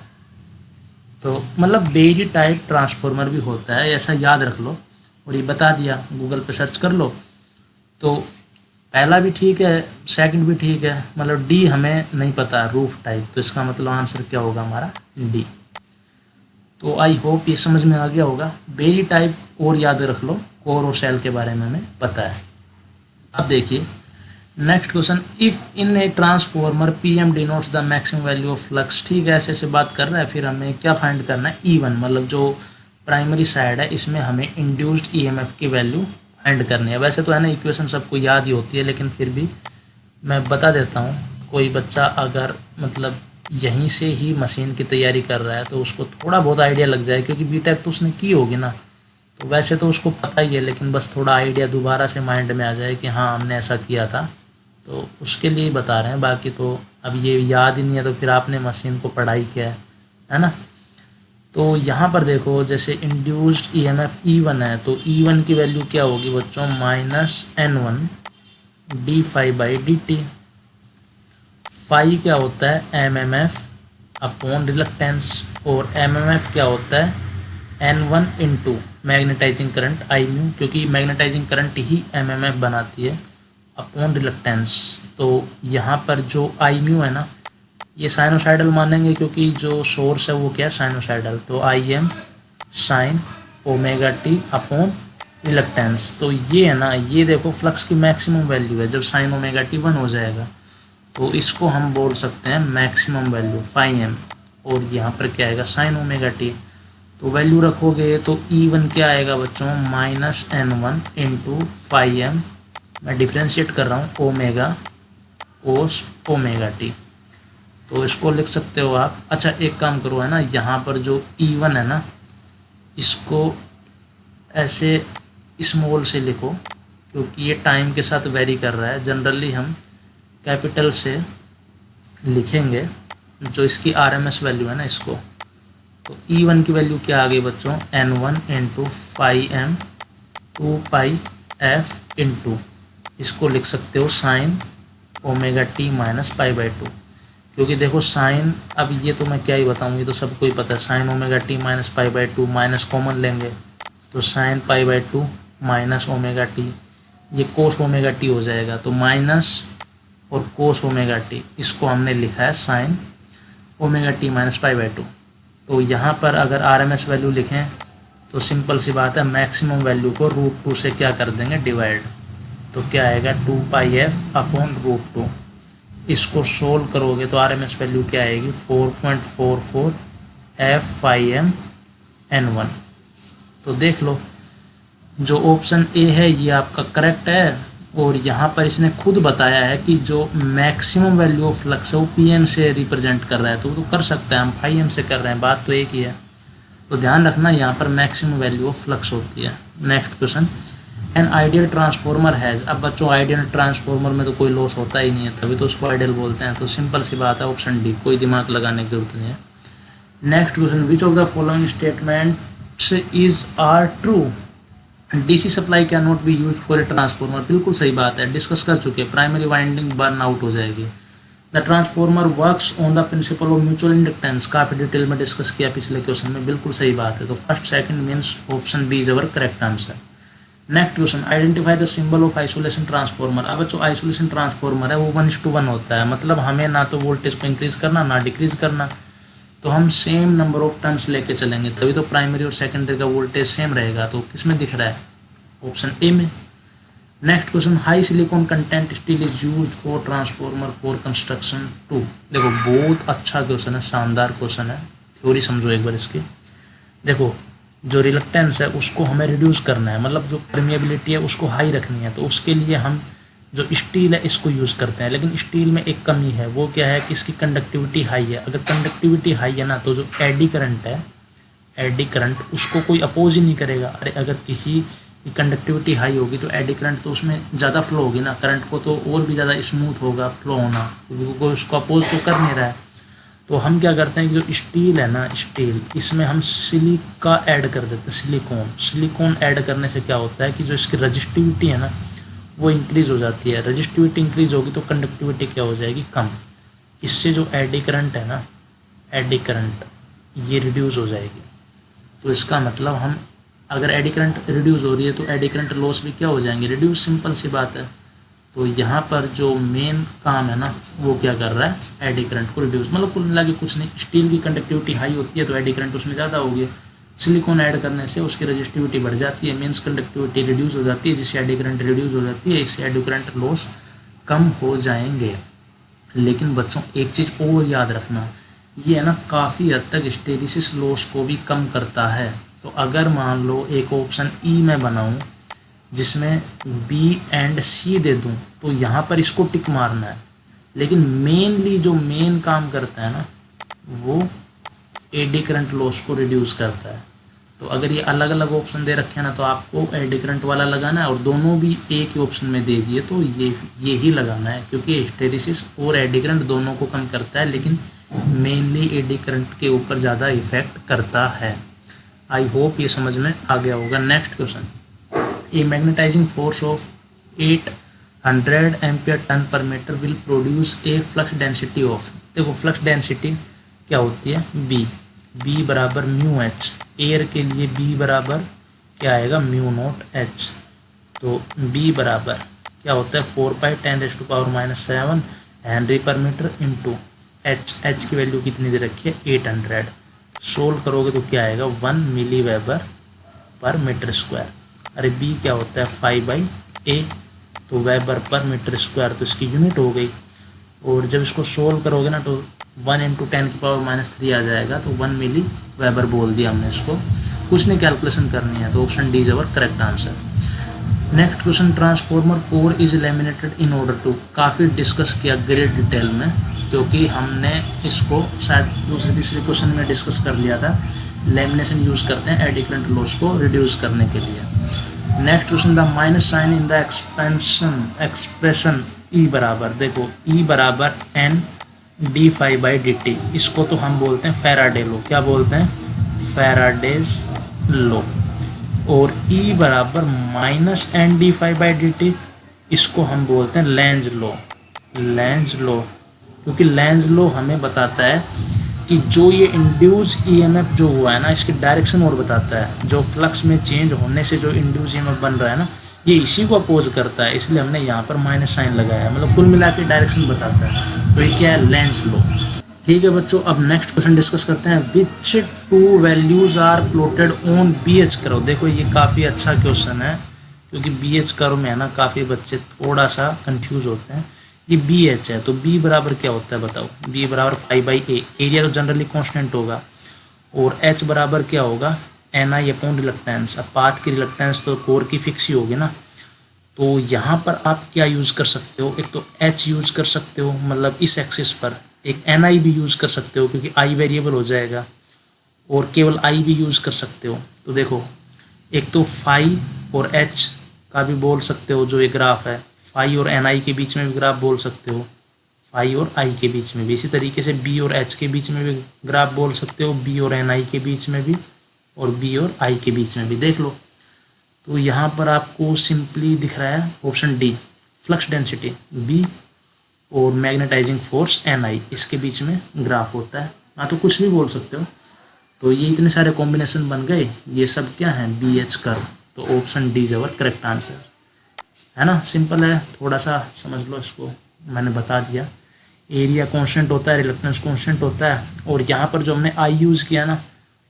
तो मतलब बेरी टाइप ट्रांसफॉर्मर भी होता है, ऐसा याद रख लो। और ये बता दिया, गूगल पे सर्च कर लो। तो पहला भी ठीक है, सेकंड भी ठीक है। मतलब डी हमें नहीं पता रूफ टाइप, तो इसका मतलब आंसर क्या होगा हमारा, डी। तो आई होप ये समझ में आ गया होगा। बेरी टाइप और याद रख लो, कोर और सेल के बारे में हमें पता है। अब देखिए next question, if in a transformer P M denotes the maximum value of flux. ठीक है, ऐसे ऐसे बात कर रहा है। फिर हमें क्या फाइंड करना है, E1 मतलब जो प्राइमरी साइड है इसमें हमें इंड्यूस्ड EMF की वैल्यू फाइंड करनी है। वैसे तो है ना इक्वेशन सबको याद ही होती है, लेकिन फिर भी मैं बता देता हूँ। कोई बच्चा अगर मतलब यहीं से ही मशीन की तैयारी कर रहा है तो उसको थोड़ा बहुत आइडिया लग जाए, क्योंकि बीटेक तो उसने की होगी ना, तो वैसे तो उसको पता ही है, लेकिन बस थोड़ा आइडिया दोबारा से माइंड में आ जाए कि हाँ हमने ऐसा किया था, तो उसके लिए बता रहे हैं। बाकी तो अब ये याद ही नहीं है तो फिर आपने मशीन को पढ़ाई क्या है ना। तो यहाँ पर देखो जैसे इंड्यूस्ड EMF E1 है, तो E1 की वैल्यू क्या होगी बच्चों, -N1 d∅/dt। फाई क्या होता है, MMF अपॉन रिलक्टेंस, और MMF क्या होता है, N1 into magnetizing current I mu, क्योंकि मैग्नेटाइजिंग करंट ही MMF बनाती है, अपॉन रिलक्टेंस। तो यहाँ पर जो I म्यू है ना ये साइनोसाइडल मानेंगे, क्योंकि जो सोर्स है वो क्या है, साइनोसाइडल। तो Im sin ω t upon reluctance. तो ये है ना, ये देखो फ्लक्स की मैक्सिमम वैल्यू है जब साइन ओमेगा टी 1 हो जाएगा, तो इसको हम बोल सकते हैं मैक्सिमम वैल्यू फाई एम। और यहाँ पर क्या आएगा साइन ओमेगा टी, तो वैल्यू रखोगे तो E1 क्या आएगा बच्चों, -N1 इंटू फाई एम, मैं डिफ्रेंशिएट कर रहा हूँ, ओमेगा कोस ओमेगा टी। तो इसको लिख सकते हो आप। अच्छा एक काम करो है ना, यहाँ पर जो E1 है ना, इसको ऐसे स्मॉल से लिखो, क्योंकि ये टाइम के साथ वेरी कर रहा है। जनरली हम कैपिटल से लिखेंगे जो इसकी RMS वैल्यू है ना इसको। तो E1 की वैल्यू क्या आ गई बच्चों, N1 इंटू फाई एम 2 पाई एफ इंटू, इसको लिख सकते हो sine omega T minus pi by 2। क्योंकि देखो साइन, अब ये तो मैं क्या ही बताऊँ, ये तो सबको ही पता है, sine omega T minus pi by 2, minus common लेंगे तो sine pi by 2 minus omega T, ये कोस ओमेगा टी हो जाएगा। तो माइनस और कोस ओमेगा टी, इसको हमने लिखा है sine omega T minus pi by 2। तो यहाँ पर अगर RMS वैल्यू लिखें तो सिंपल सी बात है, मैक्सिमम वैल्यू को √2 से क्या कर देंगे, डिवाइड। तो क्या आएगा 2 पाई एफ अपॉन √2। इसको सोल्व करोगे तो RMS वैल्यू क्या आएगी, 4.44 एफ फाई एम N1। तो देख लो जो ऑप्शन ए है ये आपका करेक्ट है। और यहाँ पर इसने खुद बताया है कि जो मैक्सिमम वैल्यू ऑफ फ्लक्स है वो PM से रिप्रेजेंट कर रहा है, तो कर सकता है हम फाई एम से कर रहे हैं, बात तो एक ही है। तो ध्यान रखना यहाँ पर मैक्सिमम वैल्यू ऑफ फ्लक्स होती है। Next question, an ideal transformer has. अब बच्चों आइडियल ट्रांसफॉर्मर में तो कोई लॉस होता ही नहीं है, तभी तो उसको आइडियल बोलते हैं। तो सिंपल सी बात है, ऑप्शन डी, कोई दिमाग लगाने की जरूरत नहीं है। Next question, which of the following statements is are true. DC supply can not be use for a transformer, बिल्कुल सही बात है, डिस्कस कर चुके हैं। प्राइमरी वाइंडिंग बर्न आउट हो जाएगी। The transformer works on the principle of mutual inductance, काफी डिटेल में डिस्कस किया पिछले क्वेश्चन में, बिल्कुल सही बात है। तो first second means option B is our correct answer. Next question, identify the symbol of isolation transformer. अब जो आइसोलेशन ट्रांसफॉर्मर है वो 1:1 होता है, मतलब हमें ना तो वोल्टेज को इंक्रीज करना ना डिक्रीज करना, तो हम सेम नंबर ऑफ टर्न्स लेके चलेंगे, तभी तो प्राइमरी और सेकेंडरी का वोल्टेज सेम रहेगा। तो किसमें दिख रहा है, ऑप्शन ए में। Next question, high silicon content steel is used for transformer for construction to. देखो बहुत अच्छा क्वेश्चन है, शानदार क्वेश्चन है, थ्योरी समझो एक बार इसकी। देखो जो रिलक्टेंस है उसको हमें रिड्यूस करना है, मतलब जो परमिएबिलिटी है उसको हाई रखनी है, तो उसके लिए हम जो स्टील है इसको यूज़ करते हैं। लेकिन स्टील में एक कमी है, वो क्या है कि इसकी कंडक्टिविटी हाई है। अगर कंडक्टिविटी हाई है ना, तो जो एडी करंट है, एडी करंट उसको कोई अपोज ही नहीं करेगा। अरे अगर किसी की कंडक्टिविटी हाई होगी तो एडी करंट तो उसमें ज़्यादा फ्लो होगी ना, करंट को तो और भी ज़्यादा स्मूथ होगा फ्लो होना, क्योंकि कोई उसको अपोज तो कर नहीं रहा है। तो हम क्या करते हैं कि जो स्टील है ना, स्टील, इसमें हम सिलिका ऐड कर देते हैं, सिलिकॉन। सिलिकॉन ऐड करने से क्या होता है कि जो इसकी रजिस्टिविटी है ना वो इंक्रीज़ हो जाती है। रजिस्टिविटी इंक्रीज़ होगी तो कंडक्टिविटी क्या हो जाएगी, कम। इससे जो एडी करंट है ना, एडी करंट ये रिड्यूस हो जाएगी। तो इसका मतलब हम अगर एडी करंट रिड्यूस हो रही है तो एडी करंट लॉस भी क्या हो जाएंगे, रिड्यूस, सिंपल सी बात है। तो यहाँ पर जो मेन काम है ना वो क्या कर रहा है, एडी करंट को रिड्यूस, मतलब कुल मिला के कुछ नहीं। स्टील की कंडक्टिविटी हाई होती है तो एडी करंट उसमें ज़्यादा होगी, सिलिकॉन ऐड करने से उसकी रजिस्टिविटी बढ़ जाती है, मीन्स कंडक्टिविटी रिड्यूस हो जाती है, जिससे एडी करंट रिड्यूस हो जाती है, इससे एडी करंट लॉस कम हो जाएंगे। लेकिन बच्चों एक चीज़ और याद रखना, ये है ना काफ़ी हद तक हिस्टेरिसिस लॉस को भी कम करता है। तो अगर मान लो एक ऑप्शन ई मैं बनाऊँ जिसमें बी एंड सी दे दूं, तो यहाँ पर इसको टिक मारना है। लेकिन मेनली जो मेन काम करता है ना वो एडी करंट लॉस को रिड्यूस करता है। तो अगर ये अलग अलग ऑप्शन दे रखे हैं ना तो आपको एडी करंट वाला लगाना है, और दोनों भी एक ही ऑप्शन में दे दिए तो ये ही लगाना है, क्योंकि हिस्टेरिसिस और एडी करंट दोनों को कम करता है, लेकिन मेनली एडी करंट के ऊपर ज़्यादा इफेक्ट करता है। आई होप ये समझ में आ गया होगा। Next question, a magnetizing force of 800 ampere turn per metre will produce a flux density of. देखो फ्लक्स डेंसिटी क्या होती है, बी बराबर म्यू एच। एयर के लिए बी बराबर क्या आएगा, म्यू नॉट एच। तो बी बराबर क्या होता है, 4π10⁻⁻7 हेनरी पर मीटर इंटू एच की वैल्यू कितनी दे रखी है, 800। सोल्व करोगे तो क्या आएगा, 1 मिली वेबर पर मीटर स्क्वायर। अरे बी क्या होता है 5/A, तो वेबर पर मीटर स्क्वायर, तो इसकी यूनिट हो गई। और जब इसको सोल्व करोगे ना तो 1 × 10⁻³ आ जाएगा, तो 1 मिली वेबर बोल दिया हमने इसको। कुछ नहीं कैलकुलेशन करनी है, तो option D is our correct answer. Next question, transformer core is laminated in order to, काफ़ी डिस्कस किया ग्रेट डिटेल में, क्योंकि हमने इसको शायद दूसरे तीसरे क्वेश्चन में डिस्कस कर लिया था। लेमिनेशन यूज़ करते हैं एडिफरेंट लॉस को रिड्यूस करने के लिए। Next question, the minus sign in the expression E बराबर, देखो ई बराबर n/dt, इसको तो हम बोलते हैं फैराडे लॉ। क्या बोलते हैं? Faraday's law. और ई बराबर -n/dt, इसको हम बोलते हैं लेंज लॉ। लेंज लॉ, क्योंकि लेंज लॉ हमें बताता है कि जो ये इंड्यूस ईएमएफ जो हुआ है ना, इसकी डायरेक्शन और बताता है। जो फ्लक्स में चेंज होने से जो इंड्यूस ईएमएफ बन रहा है ना, ये इसी को अपोज करता है, इसलिए हमने यहाँ पर माइनस साइन लगाया है, मतलब कुल मिला के डायरेक्शन बताता है। तो ये क्या है? Lenz law. ठीक है बच्चों, अब नेक्स्ट क्वेश्चन डिस्कस करते हैं। Which 2 values are plotted on BH curve. देखो ये काफ़ी अच्छा क्वेश्चन है, क्योंकि BH कर्व में है ना काफ़ी बच्चे थोड़ा सा कंफ्यूज होते हैं। ये BH है, तो B बराबर क्या होता है बताओ? B बराबर 5/A, एरिया तो जनरली कांस्टेंट होगा, और H बराबर क्या होगा? Ni upon reluctance. अब पाथ की रिलक्टेंस तो कोर की फिक्स ही होगी ना, तो यहाँ पर आप क्या यूज़ कर सकते हो? एक तो H यूज़ कर सकते हो, मतलब इस एक्सिस पर, एक Ni भी यूज़ कर सकते हो, क्योंकि I वेरिएबल हो जाएगा, और केवल I भी यूज़ कर सकते हो। तो देखो, एक तो फाई और H का भी बोल सकते हो, जो ये ग्राफ है, फाई और Ni के बीच में भी ग्राफ बोल सकते हो, फाई और I के बीच में भी। इसी तरीके से B और H के बीच में भी ग्राफ बोल सकते हो, B और Ni के बीच में भी, और B और I के बीच में भी। देख लो, तो यहाँ पर आपको सिंपली दिख रहा है option D, flux density B और मैग्नेटाइजिंग फोर्स Ni, इसके बीच में ग्राफ होता है। हाँ, तो कुछ भी बोल सकते हो। तो ये इतने सारे कॉम्बिनेशन बन गए, ये सब क्या है? BH curve. तो option D is our correct answer, है ना। सिंपल है, थोड़ा सा समझ लो इसको, मैंने बता दिया। एरिया कांस्टेंट होता है, रिलक्टेंस कांस्टेंट होता है, और यहाँ पर जो हमने I यूज़ किया ना,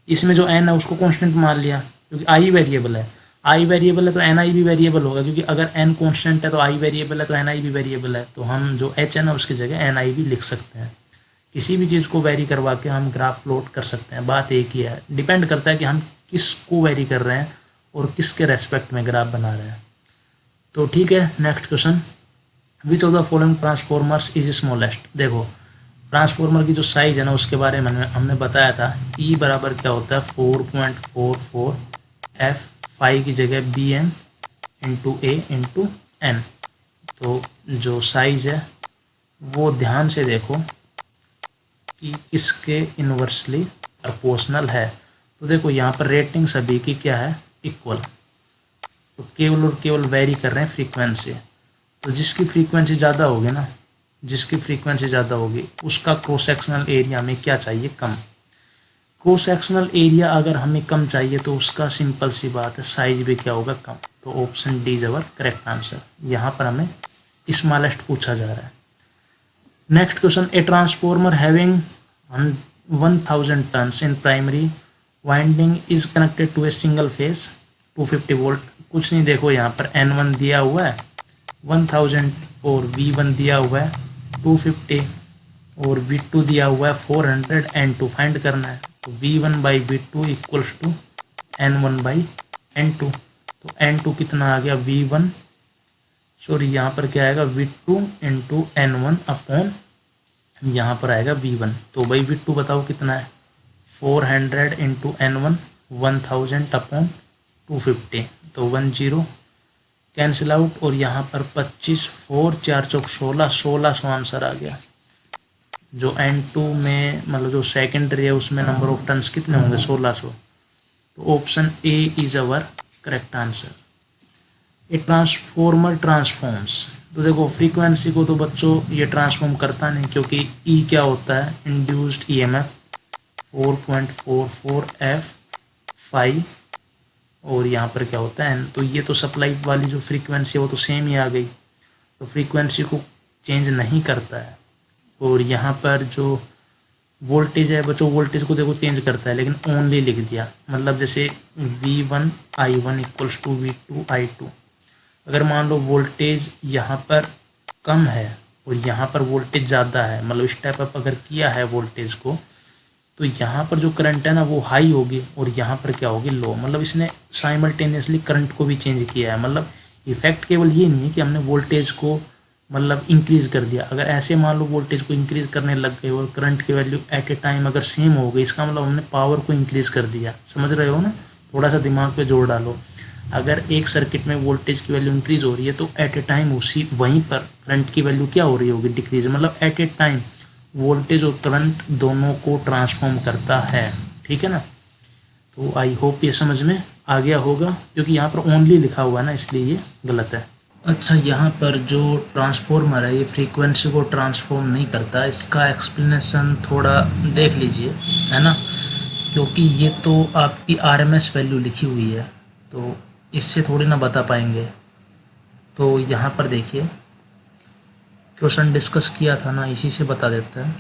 इसमें जो N है उसको कांस्टेंट मान लिया, क्योंकि I वेरिएबल है। I वेरिएबल है तो Ni भी वेरिएबल होगा, क्योंकि अगर N कांस्टेंट है तो I वेरिएबल है तो Ni भी वेरिएबल है, तो हम जो H है ना उसकी जगह Ni भी लिख सकते हैं। किसी भी चीज़ को वेरी करवा के हम ग्राफ प्लॉट कर सकते हैं। बात एक ही है, डिपेंड करता है कि हम किस को वेरी कर रहे हैं और किसके रेस्पेक्ट में ग्राफ बना रहे हैं। तो ठीक है, next question, which of the following transformers is smallest. देखो, ट्रांसफॉर्मर की जो साइज़ है ना उसके बारे में हमने बताया था। ई बराबर क्या होता है? 4.44 F, फाई की जगह BM × A × N। तो जो साइज़ है वो ध्यान से देखो कि इसके इन्वर्सली प्रोपोर्शनल है। तो देखो यहाँ पर रेटिंग सभी की क्या है? इक्वल। तो केवल और केवल वेरी कर रहे हैं फ्रीक्वेंसी। तो जिसकी फ्रीक्वेंसी ज़्यादा होगी ना, जिसकी फ्रीक्वेंसी ज़्यादा होगी उसका क्रॉस सेक्शनल एरिया हमें क्या चाहिए? कम। क्रॉस सेक्शनल एरिया अगर हमें कम चाहिए तो उसका सिंपल सी बात है, साइज भी क्या होगा? कम। तो option D is our correct answer. यहाँ पर हमें स्मॉलेस्ट पूछा जा रहा है। Next question, a transformer having 1000 turns in primary winding is connected to a single phase 250 volt. कुछ नहीं, देखो यहाँ पर N1 दिया हुआ है 1000, और V1 दिया हुआ है 250, और V2 दिया हुआ है 400, N2 फाइंड करना है। तो V1/V2 इक्वल्स टू N1/N2। तो N2 कितना आ गया? V1, सॉरी यहाँ पर क्या आएगा? V2 × N1 अपॉन यहाँ पर आएगा V1। तो भाई V2 बताओ कितना है? 400 × N1, 1000 अपॉन 250, तो 10 कैंसिल आउट, और यहाँ पर 25, 4 4 चौक 16, 1600 आंसर आ गया। जो N2 में मतलब जो सेकेंडरी है उसमें नंबर ऑफ टर्न्स कितने होंगे? 1600। तो option A is our correct answer. A transformer transforms, तो देखो फ्रीक्वेंसी को तो बच्चों ये ट्रांसफॉर्म करता नहीं, क्योंकि ई क्या होता है? इंड्यूस्ड ईएमएफ 4.44 F, फाई, और यहाँ पर क्या होता है N। तो ये तो सप्लाई वाली जो फ्रीक्वेंसी है वो तो सेम ही आ गई, तो फ्रीक्वेंसी को चेंज नहीं करता है। और यहाँ पर जो वोल्टेज है बच्चों, वोल्टेज को देखो चेंज करता है, लेकिन ओनली लिख दिया, मतलब जैसे V1 I1 equals to V2 I2। अगर मान लो वोल्टेज यहाँ पर कम है और यहाँ पर वोल्टेज ज़्यादा है, मतलब स्टेप अप अगर किया है वोल्टेज को, तो यहाँ पर जो करंट है ना वो हाई होगी और यहाँ पर क्या होगी, लो। मतलब इसने साइमल्टेनियसली करंट को भी चेंज किया है। मतलब इफेक्ट केवल ये नहीं है कि हमने वोल्टेज को मतलब इंक्रीज़ कर दिया। अगर ऐसे मान लो वोल्टेज को इंक्रीज़ करने लग गए और करंट की वैल्यू एट ए टाइम अगर सेम हो गई, इसका मतलब हमने पावर को इंक्रीज़ कर दिया। समझ रहे हो ना, थोड़ा सा दिमाग पे जोर डालो। अगर एक सर्किट में वोल्टेज की वैल्यू इंक्रीज़ हो रही है तो एट ए टाइम उसी वहीं पर करंट की वैल्यू क्या हो रही होगी, डिक्रीज। मतलब एट ए टाइम वोल्टेज और करंट दोनों को ट्रांसफॉर्म करता है। ठीक है ना, तो आई होप ये समझ में आ गया होगा, क्योंकि यहाँ पर ओनली लिखा हुआ है ना, इसलिए ये गलत है। अच्छा, यहाँ पर जो ट्रांसफॉर्मर है ये फ्रीक्वेंसी को ट्रांसफॉर्म नहीं करता, इसका एक्सप्लेनेशन थोड़ा देख लीजिए, है ना, क्योंकि ये तो आपकी आरएमएस वैल्यू लिखी हुई है, तो इससे थोड़ी ना बता पाएंगे। तो यहाँ पर देखिए, क्वेश्चन डिस्कस किया था ना, इसी से बता देता है।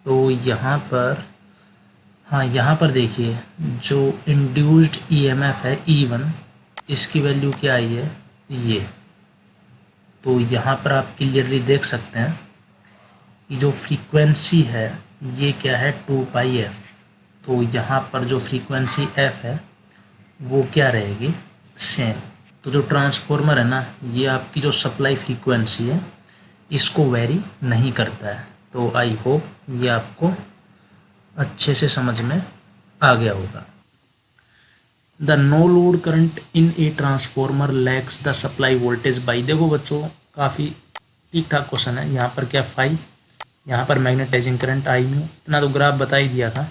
तो यहाँ पर, हाँ यहाँ पर देखिए, जो इंड्यूस्ड ईएमएफ है E1, इसकी वैल्यू क्या आई है, ये। तो यहाँ पर आप क्लियरली देख सकते हैं कि जो फ्रीक्वेंसी है ये क्या है, 2πf। तो यहाँ पर जो फ्रीक्वेंसी f है वो क्या रहेगी, सेम। तो जो ट्रांसफॉर्मर है ना, ये आपकी जो सप्लाई फ्रीक्वेंसी है इसको वेरी नहीं करता है। तो आई होप ये आपको अच्छे से समझ में आ गया होगा। The no load current in a transformer lags the supply voltage by. देखो बच्चों, काफ़ी ठीक ठाक क्वेश्चन है। यहाँ पर क्या फाई, यहाँ पर मैग्नेटाइजिंग करंट आई म्यू, इतना तो ग्राफ बता ही दिया था।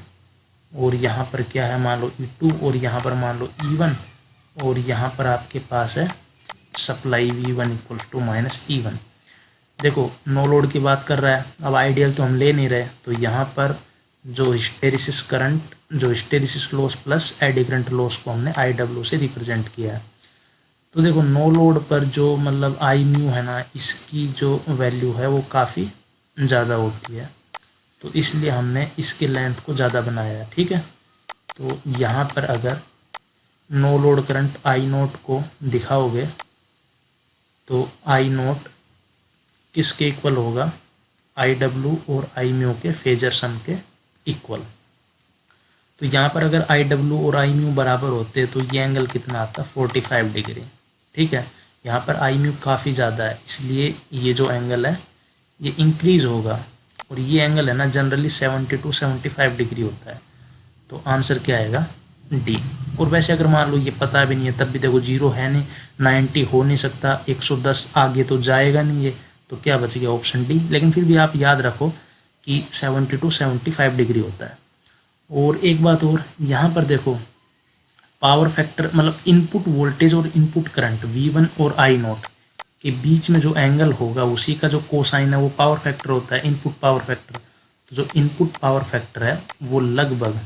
और यहाँ पर क्या है, मान लो E2 और यहाँ पर मान लो E1, और यहाँ पर आपके पास है supply V1 equal to minus E1। देखो नो लोड की बात कर रहा है, अब आइडियल तो हम ले नहीं रहे, तो यहाँ पर जो हिस्टेरिसिस करंट, जो hysteresis loss plus eddy current loss को हमने IW से रिप्रेजेंट किया है। तो देखो नो लोड पर जो मतलब आई म्यू है ना, इसकी जो वैल्यू है वो काफ़ी ज़्यादा होती है, तो इसलिए हमने इसके लेंथ को ज़्यादा बनाया है। ठीक है, तो यहाँ पर अगर no load current I nought को दिखाओगे तो आई नोट किसके इक्वल होगा, IW और आई म्यू के फेजर सम के इक्वल। तो यहाँ पर अगर IW और आई म्यू बराबर होते तो ये एंगल कितना आता, 45 डिग्री। ठीक है, यहाँ पर आई म्यू काफ़ी ज़्यादा है, इसलिए ये जो एंगल है ये इंक्रीज़ होगा, और ये एंगल है ना जनरली 70 to 75 डिग्री होता है। तो आंसर क्या आएगा, डी। और वैसे अगर मान लो ये पता भी नहीं है, तब भी देखो जीरो है नहीं, 90 हो नहीं सकता, 110 आगे तो जाएगा नहीं ये, तो क्या बच गया, ऑप्शन डी। लेकिन फिर भी आप याद रखो कि 70 to 75 डिग्री होता है। और एक बात और, यहाँ पर देखो पावर फैक्टर, मतलब इनपुट वोल्टेज और इनपुट करंट V1 और आई नोट के बीच में जो एंगल होगा उसी का जो कोसाइन है वो पावर फैक्टर होता है, इनपुट पावर फैक्टर। तो जो इनपुट पावर फैक्टर है वो लगभग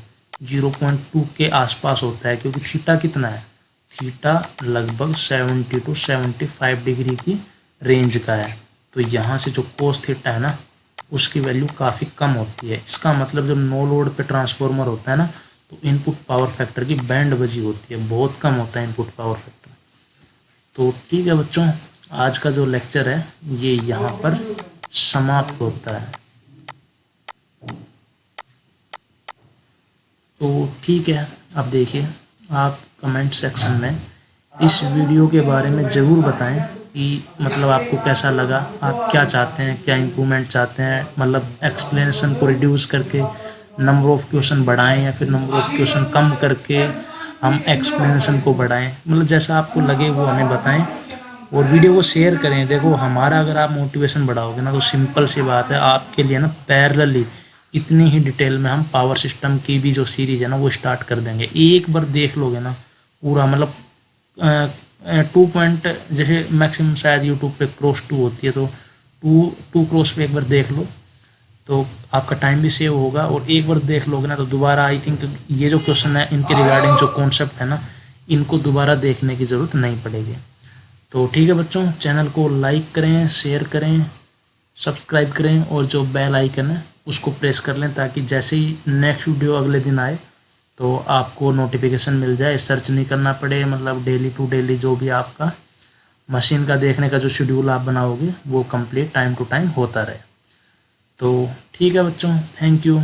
0.2 के आसपास होता है, क्योंकि थीटा कितना है, थीटा लगभग 70 to 75 डिग्री की रेंज का है। तो यहाँ से जो कोस थीटा है ना उसकी वैल्यू काफ़ी कम होती है। इसका मतलब जब नो लोड पे ट्रांसफॉर्मर होता है ना, तो इनपुट पावर फैक्टर की बैंड बजी होती है, बहुत कम होता है इनपुट पावर फैक्टर। तो ठीक है बच्चों, आज का जो लेक्चर है ये यहाँ पर समाप्त होता है। तो ठीक है, अब देखिए आप कमेंट सेक्शन में इस वीडियो के बारे में ज़रूर बताएं कि मतलब आपको कैसा लगा, आप क्या चाहते हैं, क्या इम्प्रूवमेंट चाहते हैं, मतलब एक्सप्लेनेशन को रिड्यूस करके नंबर ऑफ़ क्वेश्चन बढ़ाएं या फिर नंबर ऑफ़ क्वेश्चन कम करके हम एक्सप्लेनेशन को बढ़ाएं, मतलब जैसा आपको लगे वो हमें बताएं। और वीडियो को शेयर करें। देखो हमारा अगर आप मोटिवेशन बढ़ाओगे ना, तो सिंपल सी बात है, आपके लिए ना पैरेलली इतनी ही डिटेल में हम पावर सिस्टम की भी जो सीरीज़ है ना वो स्टार्ट कर देंगे। एक बार देख लोगे ना पूरा, मतलब 2 पॉइंट जैसे मैक्सिमम शायद यूट्यूब पे क्रॉस 2 होती है, तो 2 क्रॉस पे एक बार देख लो तो आपका टाइम भी सेव होगा। और एक बार देख लोगे ना तो दोबारा आई थिंक ये जो क्वेश्चन है इनके रिगार्डिंग जो कॉन्सेप्ट है ना, इनको दोबारा देखने की ज़रूरत नहीं पड़ेगी। तो ठीक है बच्चों, चैनल को लाइक करें, शेयर करें, सब्सक्राइब करें, और जो बेल आइकन है उसको प्रेस कर लें, ताकि जैसे ही नेक्स्ट वीडियो अगले दिन आए तो आपको नोटिफिकेशन मिल जाए, सर्च नहीं करना पड़े। मतलब डेली टू डेली जो भी आपका मशीन का देखने का जो शेड्यूल आप बनाओगे वो कंप्लीट टाइम टू टाइम होता रहे। तो ठीक है बच्चों, थैंक यू।